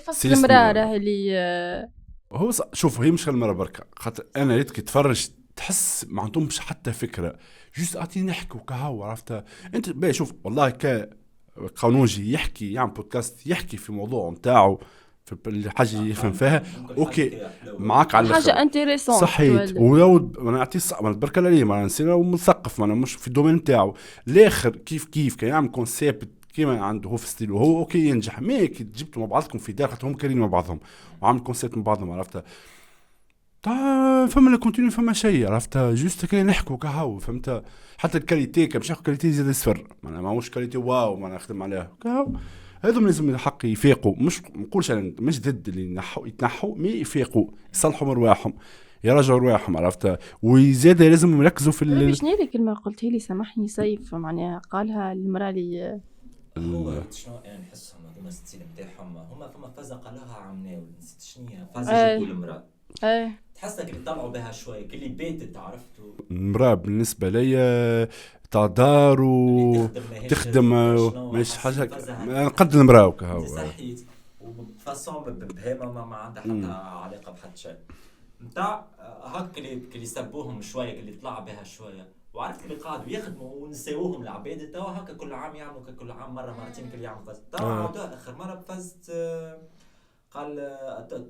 فصل المراه راه اللي هو شوف، هي مش المرة بركة، خاطر انا ريت كي تفرج تحس ما عندهمش حتى فكره، جوست اعطيني نحكي وكهو، عرفتها انت باهي. شوف والله قانونجي يحكي يعمل بودكاست يحكي في موضوع نتاعو في الحاجه اللي يفهم فيها اوكي معاك على حاجه الاخر انتريسون صحيت. ولو انا نعطيه انا برك عليه ما نسينا ومثقف انا مش في الدومين نتاعو الاخر كيف كان يعمل كونسيبت كيما عنده هو في ستيلو هو اوكي ينجح ما كي جبتوا مع بعضكم في دار خاطر هم كارين مع بعضهم وعامل كونسيبت مع بعضهم عرفتها فما لا كونتينيو فما شيء عرفتها جوست كي نحكوا كهو فهمت حتى الكاليتي كمش نحكوا كاليتي زيادة صفر ما ماهوش كاليتي واو ما نخدم عليها كهو هذم لازم الحق يفيقوا مش نقولش انا مش ضد اللي يتنحوا مي يفيقوا يصلحوا مرواحهم يرجعوا رواحهم عرفتها وزيادة لازم يركزوا في شنو هذه الكلمه قلتها لي سامحني سيف معناها قالها المراه اللي هو شنو يعني نحسهم هذوما الستيل نتاعهم هما فما فازه قالها عمناول نسيت شنو هي فازه يجيبوا المراه تحسها كي طلعوا بها شويه كي بيتت عرفتوا المراه بالنسبه لي تاع دار وتخدم مش حاجه نقدر المراه وكهو صحيت وبفاسون ببهامه ما عندها حتى علاقه بحد شيء نتاع هاك اللي يسبوهم شويه اللي طلع بها شويه وعرفت اللي قاعدوا يخدموا ونساووهم العباد توا هكا كل عام يعملوا كل عام مره مرتين كل يعمل فاز توا عاودوها اخر مره فازت قال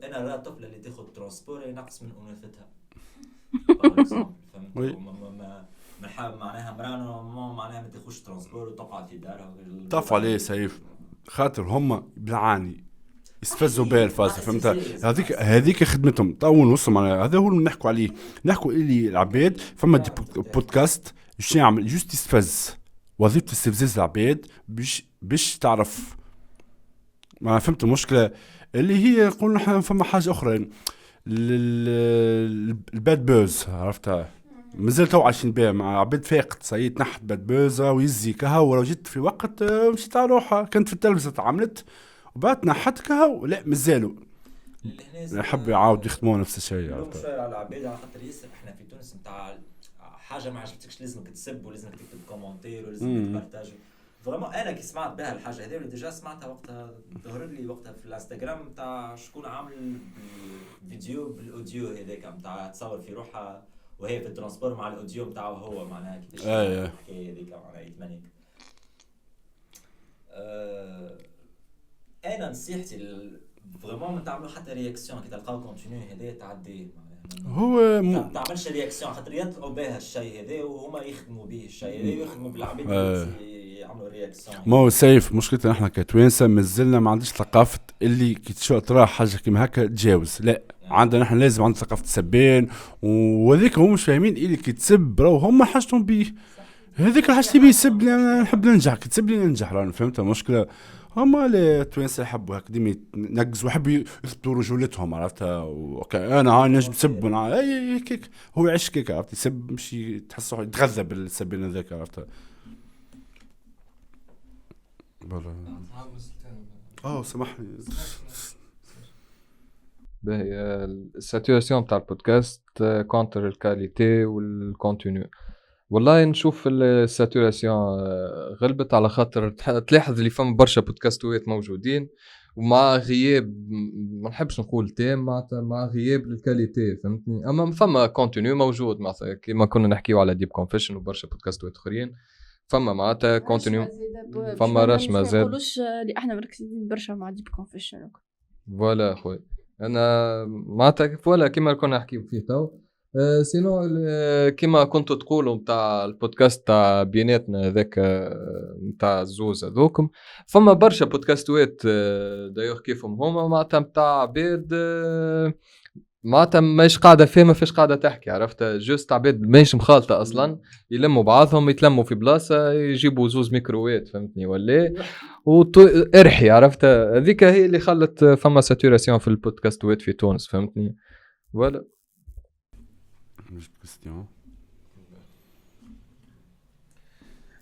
انا راه الطفله اللي تاخذ ترانسبور ينقص من انوثتها فهمت معناها مرانه معناها ما تاخذش ترانسبور وتقعد في دارها طاف عليه سيف خاطر هم بالعاني يستفزوا بها الفاز فهمت هذيك خدمتهم طول نص معناها هذا هو اللي نحكوا عليه نحكوا اللي العباد فما دي بودكاست شنو يعمل جوست يستفز وظيفه استفزاز العباد باش تعرف ما فهمت المشكله اللي هي نقول فما حاجه اخرى الباد بوز عرفتها مازال تو عايشين بها مع عباد فاقد سيد نحت باد بوزه ويزي كهو ولو جيت في وقت مشيت على روحها كانت في التلفزه تعملت وبعد نحت كهو لا مازالوا يحبوا يعاودوا يخدموا نفس الشيء عرفت شويه على العباد على خاطر ياسر احنا في تونس نتاع حاجه ما عجبتكش لازمك تسب ولازمك تكتب كومنتير ولازمك تبارطاجي فريمون انا كي سمعت بها الحاجه هذه اللي ديجا سمعتها وقتها ظهر لي وقتها في الانستغرام نتاع شكون عامل فيديو بالاوديو هذاك نتاع تصور في روحها وهي في الترانسبور مع الاوديو نتاعو هو معناها كيفاش الحكايه هذيك معناها يتمنيك انا نصيحتي فريمون ما تعملوا حتى رياكسيون كي تلقاو كونتينيو هذا تعدي هو ما تعملش رياكسيون خاطر يطلعوا بها الشيء هذا وهما يخدموا به الشيء هذا ويخدموا بالعباد يعملوا رياكسيون ما هو سيف مشكلتنا احنا كتوانسه مازلنا ما عندش ثقافه اللي كي ترى حاجه كيما هكا تجاوز لا عندنا نحن لازم عندنا ثقافه السبان وهذيك هم مش فاهمين اللي كي تسب راهو هما حاجتهم بيه هذيك حاجتي بيه يسب لي نحب ننجح كي تسب لي ننجح راني فهمت المشكله هما اللي توانسه يحبوا هكا ديما ينقزوا يحبوا يثبتوا رجولتهم عرفتها اوكي انا هاي نجم نسب اي كيك هو يعيش كيك عرفت يسب مش تحسه يتغذى بالسبين هذاك عرفتها سامحني باهي الساتوراسيون تاع البودكاست كونتر الكاليتي والكونتينيو والله نشوف الساتوراسيون غلبت على خاطر تلاحظ اللي فما برشا بودكاستوات موجودين ومع غياب ما نحبش نقول تام مع غياب الكاليتي فهمتني اما فما كونتينيو موجود مثلا كيما كنا نحكيو على ديب كونفيشن وبرشا بودكاستوات اخرين فما معناتها كونتينيو فما رشمه زاد ما نقولوش اللي احنا مركزين برشا مع ديب كونفيشن فوالا اخويا انا معناتها ولا كيما كنا نحكيو فيه تو سينو كما كنتوا تقولوا نتاع البودكاست تاع بيناتنا هذاك نتاع الزوز هذوكم فما برشا بودكاستوات دايوغ كيفهم هما معناتها نتاع عباد معناتها ماهيش قاعده فاهمه فاش قاعده تحكي عرفت جوست عباد ماهيش مخالطه اصلا يلموا بعضهم يتلموا في بلاصه يجيبوا زوز ميكرووات فهمتني ولا ارحي عرفت هذيك هي اللي خلت فما ساتوراسيون في البودكاستوات في تونس فهمتني ولا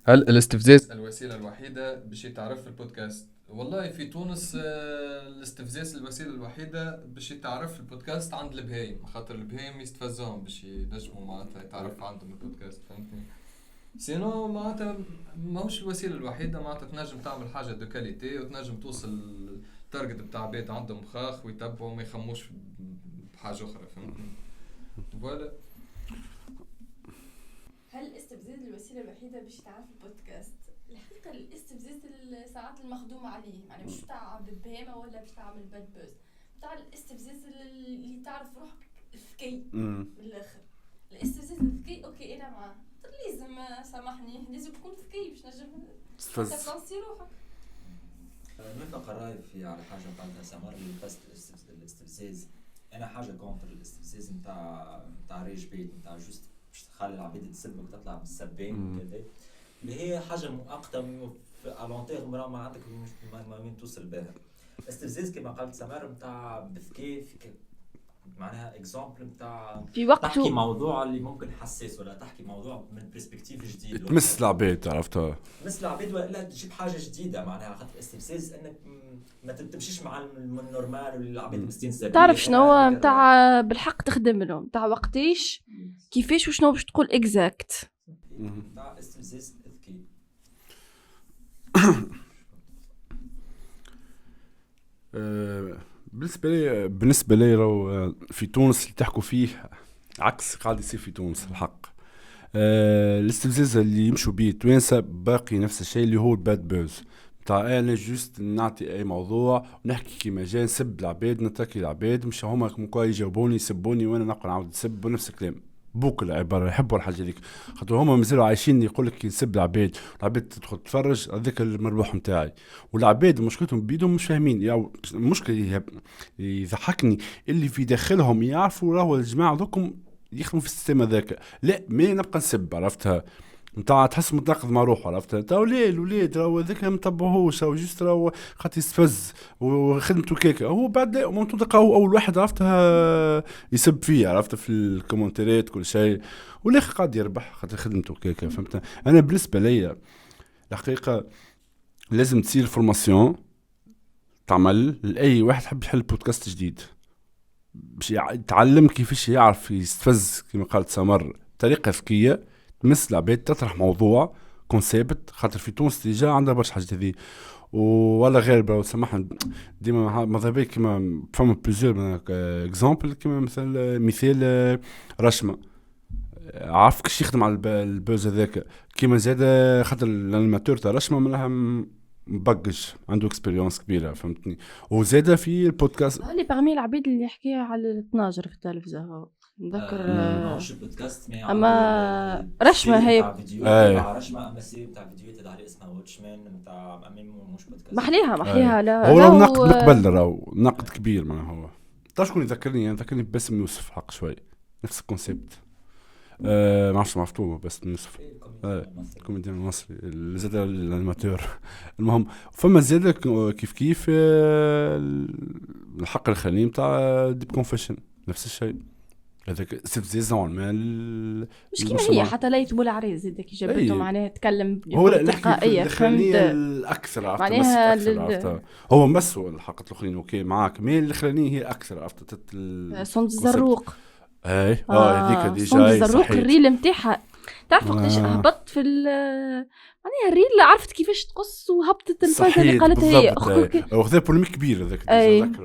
هل الاستفزاز الوسيله الوحيده باش يتعرف في البودكاست والله في تونس الاستفزاز الوسيله الوحيده باش يتعرف في البودكاست عند البهايم خاطر البهايم يستفزهم باش ينجموا معناتها يتعرف عندهم البودكاست فهمتني سينو معناتها ماهوش الوسيله الوحيده معناتها تنجم تعمل حاجه دو كاليتي وتنجم توصل التارجت بتاع بيت عندهم خاخ ويتبعوا وما يخموش بحاجه اخرى فهمتني فوالا هل الاستفزاز الوسيله الوحيده باش تعرف البودكاست الحقيقه الاستفزاز الساعات المخدوم عليه، يعني مش بتاع بهيمه ولا بتاع من الباد بوز، بتاع الاستفزاز اللي تعرف روحك ذكي من الاخر. الاستفزاز الذكي اوكي انا معاه، لازم سامحني لازم تكون ذكي باش نجم تفلسي روحك. نطلق الرأي في على حاجة قالها سمر الاستفزاز. أنا حاجة كونتر الاستفزاز نتاع ريج بيت نتاع جوست باش تخلي العباد تسبك وتطلع بالسبين وكذا، اللي هي حاجة مؤقتة في ألونتيغ ما عندك ما وين توصل بها. الاستفزاز كما قالت سمر نتاع بذكي معناها اكزامبل نتاع في وقته تحكي موضوع اللي ممكن حساس ولا تحكي موضوع من برسبكتيف جديد تمس العباد عرفتها مثل العباد ولا تجيب حاجه جديده معناها خاطر الاستفزاز انك ما تمشيش مع النورمال والعباد مستنسه. تعرف شنو هو نتاع بالحق تخدم له نتاع وقتيش كيفاش وشنو باش تقول اكزاكت نتاع الاستفزاز الذكي. بالنسبة لي راهو في تونس اللي تحكوا فيه عكس قاعد يصير في تونس الحق. الاستفزاز اللي يمشوا بيه توانسة باقي نفس الشيء اللي هو الباد بوز تاع انا جوست نعطي اي موضوع ونحكي كيما جاي نسب العباد نتاكي العباد مش هما كما يجاوبوني يسبوني وانا نقعد نعاود نسب ونفس الكلام بوك العباره يحبوا الحاجه هذيك خاطر هما مازالوا عايشين يقول لك يسب العباد تدخل تتفرج هذاك المربوح نتاعي والعباد مشكلتهم بيدهم مش فاهمين يعني المشكله يضحكني اللي في داخلهم يعرفوا راهو الجماعه ذوكم يخدموا في السيستم هذاك لا ما نبقى نسب عرفتها نتاع تحس متناقض مع روحه عرفت تو ليه الولاد راهو ذاك ما تبعوهوش او جست راهو خاطر يستفز وخدمته كيكه هو بعد لا ممكن تلقاو اول واحد عرفتها يسب فيه عرفت في الكومنتات كل شيء والاخر قاعد يربح خاطر خدمته كيكه فهمت. انا بالنسبه لي الحقيقه لازم تصير فورماسيون تعمل لاي واحد حب يحل بودكاست جديد باش يتعلم كيفاش يعرف يستفز كما قالت سمر بطريقه ذكيه تمس العباد تطرح موضوع كونسيبت خاطر في تونس ديجا عندها برشا حاجات هذي ولا غير برو سمحنا ديما ماذا بيك كما فما بليزيور اكزامبل كما مثال رشمه عارف كيش يخدم على البوز هذاك كيما زاد خاطر الانيماتور تاع رشمه ملها مبقش عنده اكسبيريونس كبيره فهمتني وزاد في البودكاست اللي باغمي العباد اللي يحكيها على التناجر في التلفزه نذكر مش البودكاست اما رشمه هي رشمه اما سيري تاع فيديوهات تاع اسمها واتشمان نتاع مش بودكاست محليها لا هو راهو نقد نقبل راهو نقد كبير معناها هو تعرف شكون يذكرني باسم يوسف حق شوي نفس الكونسيبت ما عرفتش معرفتوه بس يوسف كوميديان مصري زاد الانيماتور المهم فما زاد كيف الحق الخليم تاع ديب كونفيشن نفس الشيء هذاك استفزازون مال مش كيما هي حتى لا يتبول عريس زيد كي جابته معناها تكلم بتلقائيه فهمت الاكثر عرفت هو مسوا الحق الاخرين اوكي معاك مين الاخرانيه هي اكثر عرفت صند الزروق اي هذيك ديجا صند الزروق الريل نتاعها تعرف وقتاش هبطت في معناها الريل عرفت كيفاش تقص وهبطت الفازه اللي قالتها هي وخذ بوليميك كبير هذاك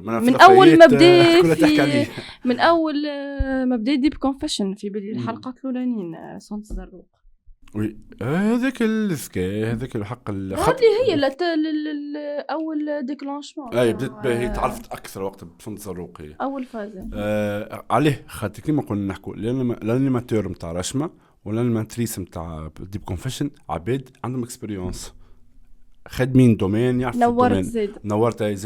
من اول ما بدا من اول ما بدا ديب كونفيشن في الحلقات الاولانيين صند الزروق وي هذاك الذكاء هذاك الحق هذه هي اول ديكلانشمون بدات هي تعرفت اكثر وقت بصند الزروق هي اول فازه عليه خاطر كيما قلنا نحكوا الانيماتور نتاع رشمه ولا الماتريس نتاع ديب كونفيشن عباد عندهم اكسبيريونس خادمين دومين يعرفوا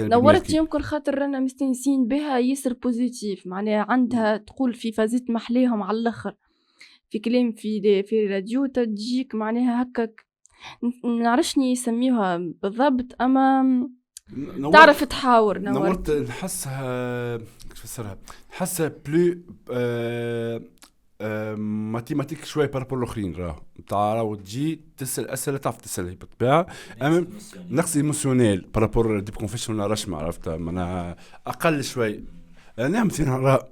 نورت يمكن خاطر رانا مستنسين بها يسر بوزيتيف معناها عندها تقول في فازيت محليهم على الاخر في كلام في راديو تجيك معناها هكاك نعرفني يسميوها بالضبط اما تعرف تحاور نورت نحسها كيف فسرها نحسها بلو ماتيماتيك شوي بارابور الاخرين راه نتاع راهو تجي تسال اسئله تعرف تسال بالطبيعه اما نقص ايموشنيل بارابور ديب كونفيشن ولا رشمه عرفت معناها اقل شوي انا مثلا راه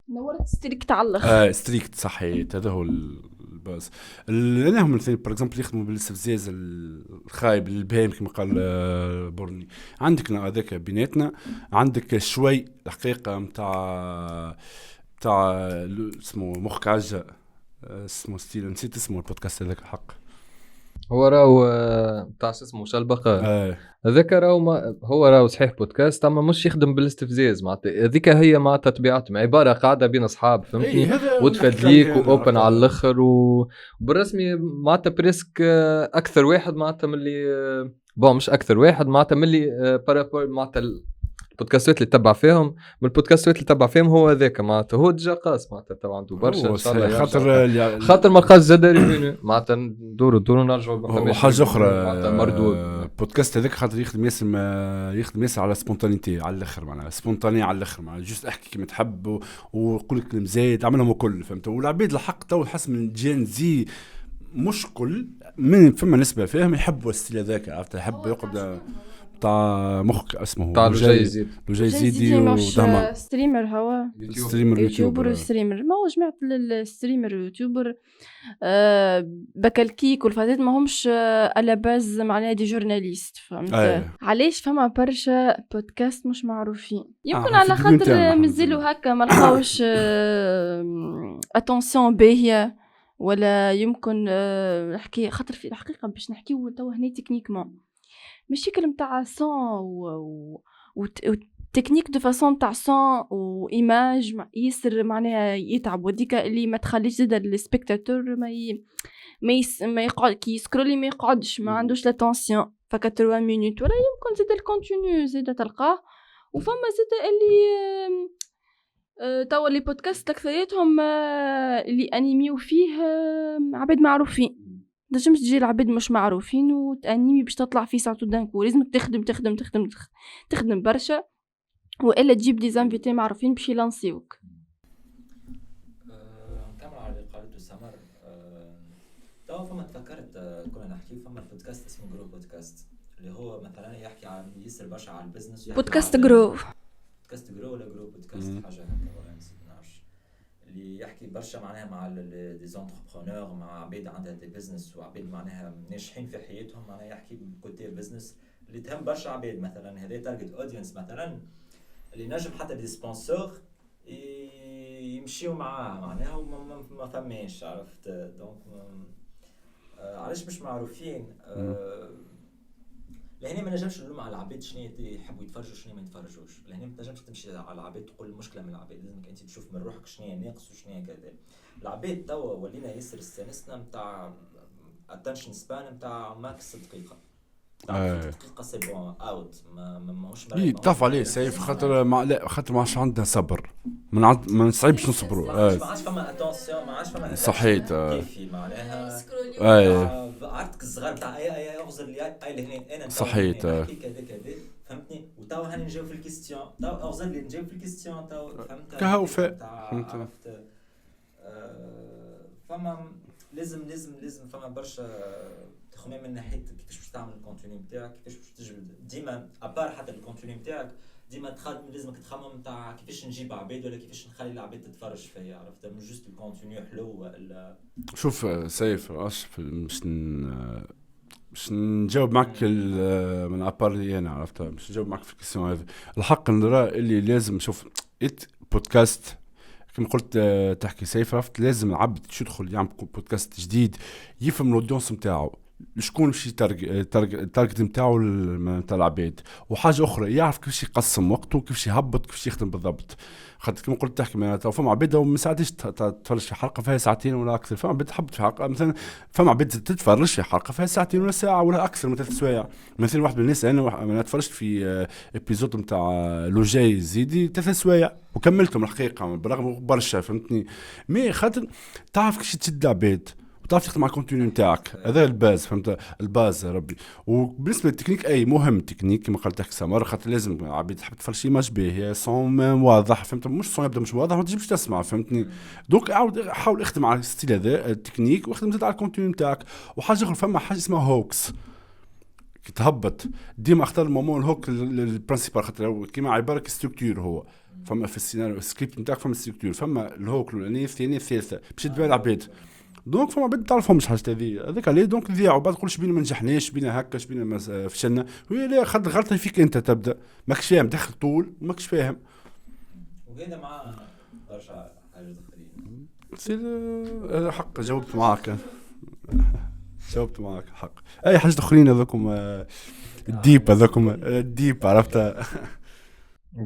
نورت ستريكت على الاخر ستريكت صحيت هذا هو الباز انا هم مثلا بار اكزومبل يخدموا بالاستفزاز الخايب البهيم كما قال بورني عندك هذاك بيناتنا عندك شوي الحقيقه نتاع اسمه مخك عجة اسمه ستيل نسيت اسمه البودكاست هذاك الحق هو راهو بتاع شو اسمه شلبقة هذاك راهو هو راهو صحيح بودكاست اما مش يخدم بالاستفزاز معناتها هذيك هي معناتها طبيعتهم عباره قاعده بين اصحاب فهمتني وتفدليك واوبن على الاخر وبالرسمي معناتها بريسك اكثر واحد معناتها من اللي بون مش اكثر واحد معناتها من اللي بارابور معناتها البودكاستات اللي تتبع فيهم من البودكاستات اللي تتبع فيهم هو ذاك معناتها هو ديجا قاس معناتها تبع عنده برشا ان شاء الله خاطر ما قاس جدري معناتها ندوروا نرجعوا وحاجه اخرى مردود بودكاست هذاك خاطر يخدم ياسر على سبونتانيتي على الاخر معناها سبونتاني على الاخر معناها جوست احكي كيما تحب وقول لك كلام زايد عملهم الكل فهمت والعبيد الحق تو حس من جين زي مش كل من فما نسبه فيهم يحبوا الستيل هذاك عرفت يحب يقعد تاع مخك اسمه تاع لوجاي يزيدي ودهما ستريمر هو ستريمر يوتيوبر ستريمر ما هو جماعه الستريمر يوتيوبر بكالكيك والفاتات ما همش على باز معناها دي جورناليست فهمت علاش فما برشا بودكاست مش معروفين يمكن على خاطر مازالوا هكا ما لقاوش اتونسيون باهيه ولا يمكن نحكي خاطر في الحقيقه باش نحكيو تو هنا تكنيكمون ماشي كلام تاع صون و تكنيك دو فاصون تاع صون وايماج ياسر معناها يتعب وديك اللي ما تخليش زاد السبيكتاتور ما يقعد كي يسكرولي ما يقعدش ما عندوش لاتونسيون فك 3 مينوت ولا يمكن زاد الكونتينيو زاد تلقاه وفما زاد اللي توا لي بودكاست اكثريتهم اللي انيميو فيه عباد معروفين نجمش تجي العباد مش معروفين وتانيمي باش تطلع فيه ساعتو دانكو لازم تخدم برشا والا تجيب دي زانفيتي معروفين باش يلانسيوك. نكمل على اللي قالته سمر. توا فما تفكرت كنا نحكي فما البودكاست اسمه جرو بودكاست اللي هو مثلا يحكي عن يسر برشا على البزنس بودكاست جرو ولا جرو بودكاست حاجه هكا ولا نسيتناش اللي يحكي برشا معناها مع دي زونتربرونور مع عباد عندها دي بزنس وعباد معناها ناجحين في حياتهم معناها يحكي بكوتي بزنس اللي تهم برشا عباد مثلا هذا تارجت اودينس مثلا اللي نجم حتى دي سبونسور يمشيوا معاه معناها وما فماش عرفت دونك علاش مش معروفين لهنا ما نجمش نلوم على العباد شنو يحبوا يتفرجوا شنو ما يتفرجوش لهنا ما تنجمش تمشي على العباد تقول المشكله من العباد لازمك انت تشوف من روحك شنو ناقص وشنو كذا العباد توا ولينا ياسر استانسنا نتاع اتنشن سبان نتاع ماكس دقيقه دقيقه سي بون اوت ماهوش يطاف عليه سيف خاطر لا خاطر ما عادش عندنا صبر ما صعيبش نصبروا ما عادش فما اتونسيون ما عادش فما صحيت كيفي معناها عرفتك الصغار تاع اي اغزر لي اي لهنا انا صحيت كذا فهمتني وتوا هاني نجاوب في الكيستيون توا اغزر لي نجاوب في الكيستيون توا فهمت كهوفاء عرفت فما لازم فما برشا تخمم من ناحيه كيفاش باش تعمل الكونتوني نتاعك كيفاش باش تجبد ديما ابار حتى الكونتوني نتاعك ديما تخدم لازمك تخمم نتاع كيفاش نجيب عباد ولا كيفاش نخلي العباد تتفرج فيا عرفت مش جوست الكونتوني حلو ولا شوف سيف مش نجاوب معك من ابار انا عرفت مش نجاوب معك في الكيسيون هذه الحق نرى اللي لازم شوف بودكاست كما قلت تحكي سيف عرفت لازم العبد يدخل يعمل بودكاست جديد يفهم الاودينس نتاعو شكون شي التارجت نتاعو نتاع العباد وحاجه اخرى يعرف كيفاش يقسم وقته كيفاش يهبط كيفاش يخدم بالضبط خاطر كما قلت تحكي معناتها فما عباد ما ساعدش تتفرج في حلقه فيها ساعتين ولا اكثر فما عباد تحب في حلقه مثلا فما عباد تتفرج في حلقه فيها ساعتين ولا ساعه ولا اكثر من 3 سوايع مثلا واحد من الناس انا تفرجت في ابيزود نتاع لوجاي زيدي 3 سوايع وكملتهم الحقيقه برغم برشا فهمتني مي خاطر تعرف كيفاش تشد عباد وتعرف تخدم على الكونتوني نتاعك هذا الباز فهمت الباز ربي وبالنسبه للتكنيك اي مهم تكنيك كما قلت لك سمر خاطر لازم عبيد تحب تفرج شي ماش باهي صون واضح فهمت مش صون يبدا مش واضح ما تجيبش تسمع فهمتني دونك حاول اخدم على الستيل هذا التكنيك واخدم زاد على الكونتوني نتاعك وحاجه اخرى فما حاجه اسمها هوكس كي تهبط ديما اختار المومون الهوك البرانسيبال خاطر كيما عباره كستركتور هو فما في السيناريو السكريبت نتاعك فما ستركتور فما الهوك الاولاني الثاني الثالثه باش تبان العباد دونك فما عباد تعرفهمش حاجه هذه هذاك عليه دونك ذيعوا بعد تقول شبينا ما نجحناش شبينا هكا شبينا فشلنا لا خد غلطه فيك انت تبدا ماكش فاهم دخل طول ماكش فاهم وهذا مع برشا حاجات اخرين سي حق جاوبت معاك جاوبت معك حق. اي حاجه اخرين هذوكم الديب هذوكم الديب عرفتها.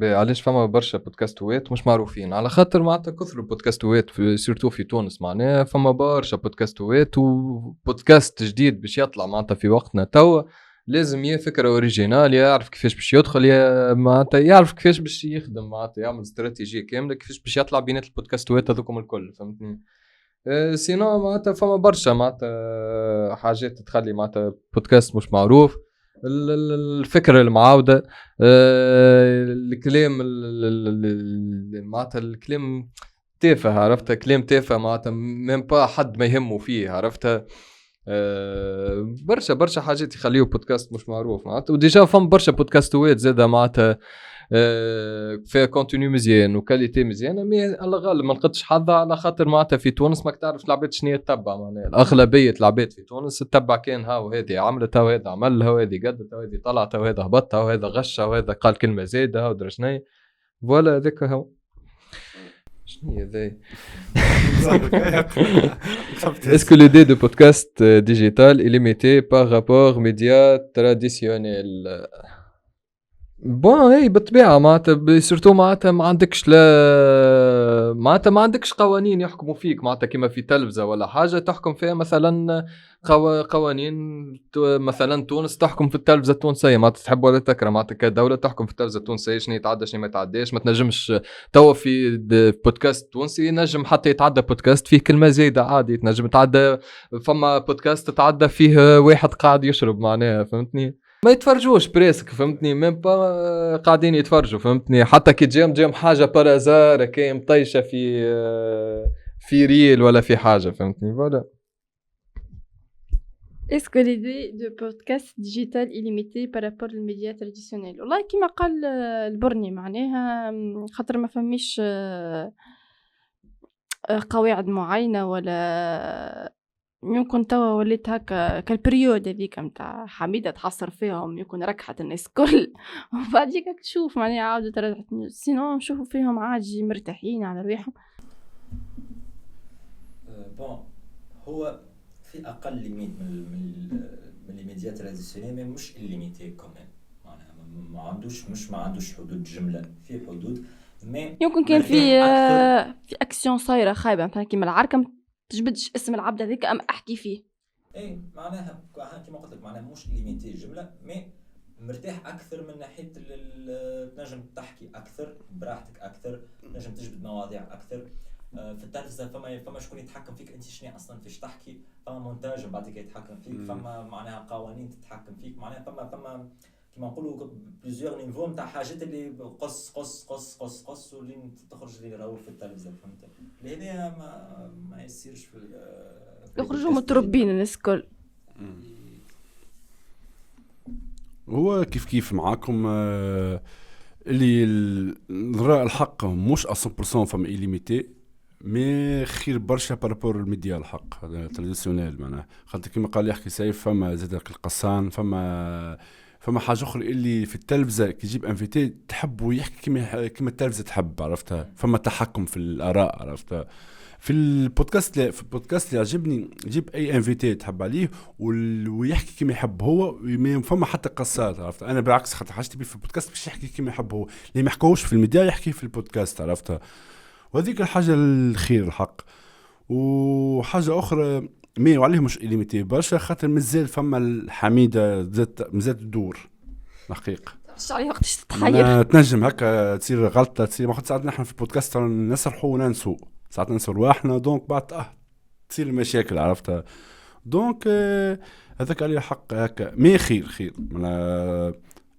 علاش فما برشا بودكاستوات مش معروفين؟ على خاطر معناتها كثروا البودكاستوات سيرتو في تونس، معناها فما برشا بودكاستوات، وبودكاست جديد باش يطلع معناتها في وقتنا توا لازم يا فكرة اوريجينال، يا يعرف كيفاش باش يدخل، يا معناتها يعرف كيفاش باش يخدم، معناتها يعمل استراتيجية كاملة كيفاش باش يطلع بينات البودكاستوات هذوكم الكل، فهمتني؟ سينو معناتها فما برشا معناتها حاجات تخلي معناتها بودكاست مش معروف. الفكرة المعاودة، الكلام معناتها الكلام تافه، عرفتها؟ كلام تافه معناتها ميم با حد ما يهمه فيه، عرفتها؟ برشا حاجات يخليه بودكاست مش معروف معناتها. وديجا فما برشا بودكاستوات زادة معناتها فيها كونتينيو مزيان وكاليتي مزيانه، مي على الغالب ما لقيتش حظها، على خاطر معناتها في تونس ما تعرف العباد شنو تتبع، معناها الاغلبيه العباد في تونس تتبع كان هاو هذه عملت، هاو هذا عملها، وهذه قدت، وهذه طلعت، وهذا هبط، وهذا غش، وهذا قال كلمه زايده، ودرا شنو فوالا هذاك هو. شنو هي ذي؟ Est-ce que l'idée de podcast digital est limitée par rapport aux médias traditionnels? بون هي بالطبيعه معناتها سورتو معناتها ما عندكش لا معناتها ما عندكش قوانين يحكموا فيك، معناتها كيما في تلفزه ولا حاجه تحكم فيها مثلا قوانين مثلا تونس تحكم في التلفزه التونسيه، ما تحب ولا تكره، معناتها كدوله تحكم في التلفزه التونسيه شنو يتعدى شنو ما يتعداش. ما تنجمش توا في بودكاست تونسي ينجم حتى يتعدى بودكاست فيه كلمه زايده عادي، تنجم تعدى فما بودكاست تتعدى فيه واحد قاعد يشرب، معناها فهمتني؟ ما يتفرجوش بريسك، فهمتني؟ ميم با قاعدين يتفرجوا، فهمتني؟ حتى كي جام حاجه بارازار كي مطيشه في ريل ولا في حاجه، فهمتني؟ فوالا. Est-ce que l'idée de podcast digital est limitée par rapport aux médias traditionnels؟ والله كما قال البرني معناها خاطر ما فماش قواعد معينة، ولا يمكن توا وليت هكا كالبريود هذيك متاع حميدة تحصر فيهم يكون ركحت الناس كل وبعديك تشوف معناها عاودة رجعت، سينو نشوفوا فيهم عاجي مرتاحين على رواحهم. بون هو في اقل ليميت من الميديا تراديسيونيل، مش الليميتي كمان، معناها ما عندوش حدود جمله، في حدود مي يمكن كان في اكسيون صايره خايبه مثلا كيما العركه ما تجبدش اسم العبد هذيك ام احكي فيه. اي معناها كيما قلت لك معناها مش ليميتي جمله، مي مرتاح اكثر من ناحيه تنجم تحكي اكثر براحتك اكثر، تنجم تجبد مواضيع اكثر. في التلفزه فما شكون يتحكم فيك انت شنو اصلا فيش تحكي، فما مونتاج بعد كده يتحكم فيك، فما معناها قوانين تتحكم فيك، معناها فما كيما نقولوا بليزيور نيفو نتاع حاجات اللي قص قص قص قص قص واللي تخرج اللي راهو في التلفزه، فهمت؟ لهذا ما يصيرش في يخرجوا متربين الناس الكل. هو كيف معاكم اللي الراء الحق مش 100% فما إليميتي، مي خير برشا بارابور الميديا الحق تراديسيونيل، معناها خاطر كيما قال يحكي سيف فما زادك القصان، فما حاجه اخرى اللي في التلفزه كي يجيب انفيتي تحب ويحكي كيما التلفزه تحب، عرفتها؟ فما تحكم في الاراء، عرفتها؟ في البودكاست اللي عجبني يجيب اي انفيتي تحب عليه ويحكي كيما يحب هو، ما فما حتى قصات، عرفت؟ انا بالعكس خاطر حاجتي بيه في البودكاست باش يحكي كيما يحب هو، اللي ما يحكوش في الميديا يحكي في البودكاست، عرفتها؟ وهذيك الحاجه الخير الحق. وحاجه اخرى مي وعليه مش إليميتي برشا، خاطر مازال فما الحميده مازال تدور الحقيقه، مش عليه وقتاش تتحير، تنجم هكا تصير غلطه، تصير ما ساعات نحن في البودكاست نسرحوا وننسوا، ساعات ننسوا رواحنا، دونك بعد تصير المشاكل، عرفتها؟ دونك هذاك عليه حق هكا، مي خير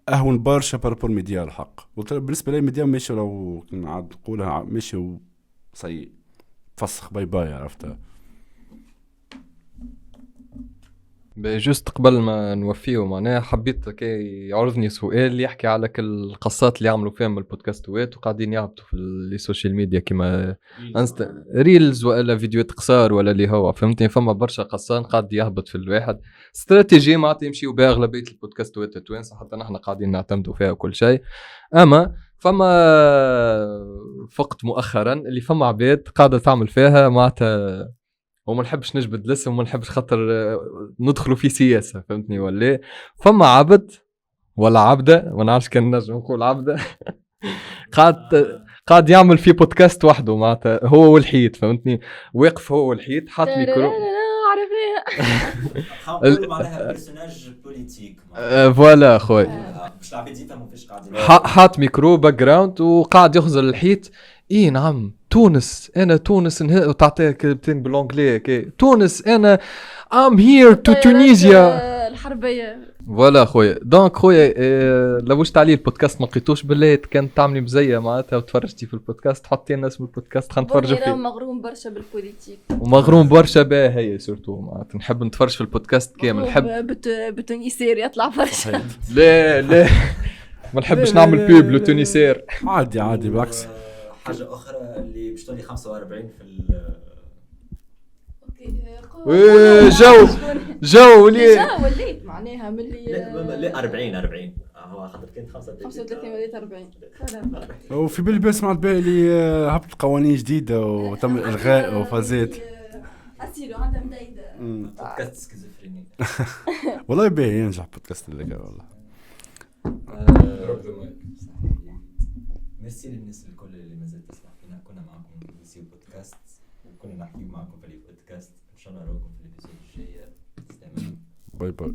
اهون برشا بارابور ميديا الحق. بالنسبه لي ميديا ماشي، لو نعاد نقولها ماشي وصي فسخ باي، عرفتها؟ جوست قبل ما نوفيه معناها حبيت كي يعرضني سؤال يحكي على كل القصات اللي يعملوا فيهم البودكاستوات وقاعدين يهبطوا في السوشيال ميديا كيما ريلز ولا فيديوهات قصار ولا اللي هو، فهمتني؟ فما برشا قصان قاعد يهبط في الواحد، استراتيجية ما يمشيوا بها أغلبية البودكاستوات التوانسة، حتى نحن قاعدين نعتمدوا فيها وكل شيء. أما فما فقط مؤخرا اللي فما عباد قاعدة تعمل فيها معناتها وما نحبش نجبد الاسم وما نحبش خاطر ندخلوا في سياسه فهمتني ولا. فما عبد ولا عبده ما نعرفش كان نجم نقول عبده قاعد يعمل في بودكاست وحده معناتها هو والحيط فهمتني. واقف هو والحيط حاط ميكرو نقولوا معناها بيرسوناج بوليتيك فوالا خويا باش العباد يفهموا فيش قاعدين حاط ميكرو باك جراوند وقاعد يخزر الحيط. اي نعم تونس انا تونس وتعطيه كلمتين بالانجلي تونس انا I'm here to Tunisia الحربيه. فوالا خويا. دونك خويا لو وش عليه البودكاست ما لقيتوش بالله كان تعملي مزيه معناتها وتفرجتي في البودكاست حطي لنا اسم البودكاست خلينا نتفرجوا فيه. مغروم برشا بالبوليتيك ومغروم برشا بها هي سورتو معناتها نحب نتفرج في البودكاست كامل. نحب بتونيسير يطلع برشا. لا ما نحبش نعمل بيب لتونيسير. عادي بالعكس. حاجه اخرى اللي باش تولي 45 في جو وليت معناها ملي لا 40 هو خاطر كنت 35 وليت 40. وفي بالي سمعت بالي هبط قوانين جديده وتم الغاء وفازات. اسيرو عندها مديده بودكاست سكيزوفريني. والله باهي ينجح بودكاست اللي والله. ميرسي للناس الكل اللي ما زالت تسمع فينا. كنا معكم في بودكاست وكنا نحكي معكم في البودكاست. ان شاء الله نراكم في الابيسود الجاي. سلام. باي.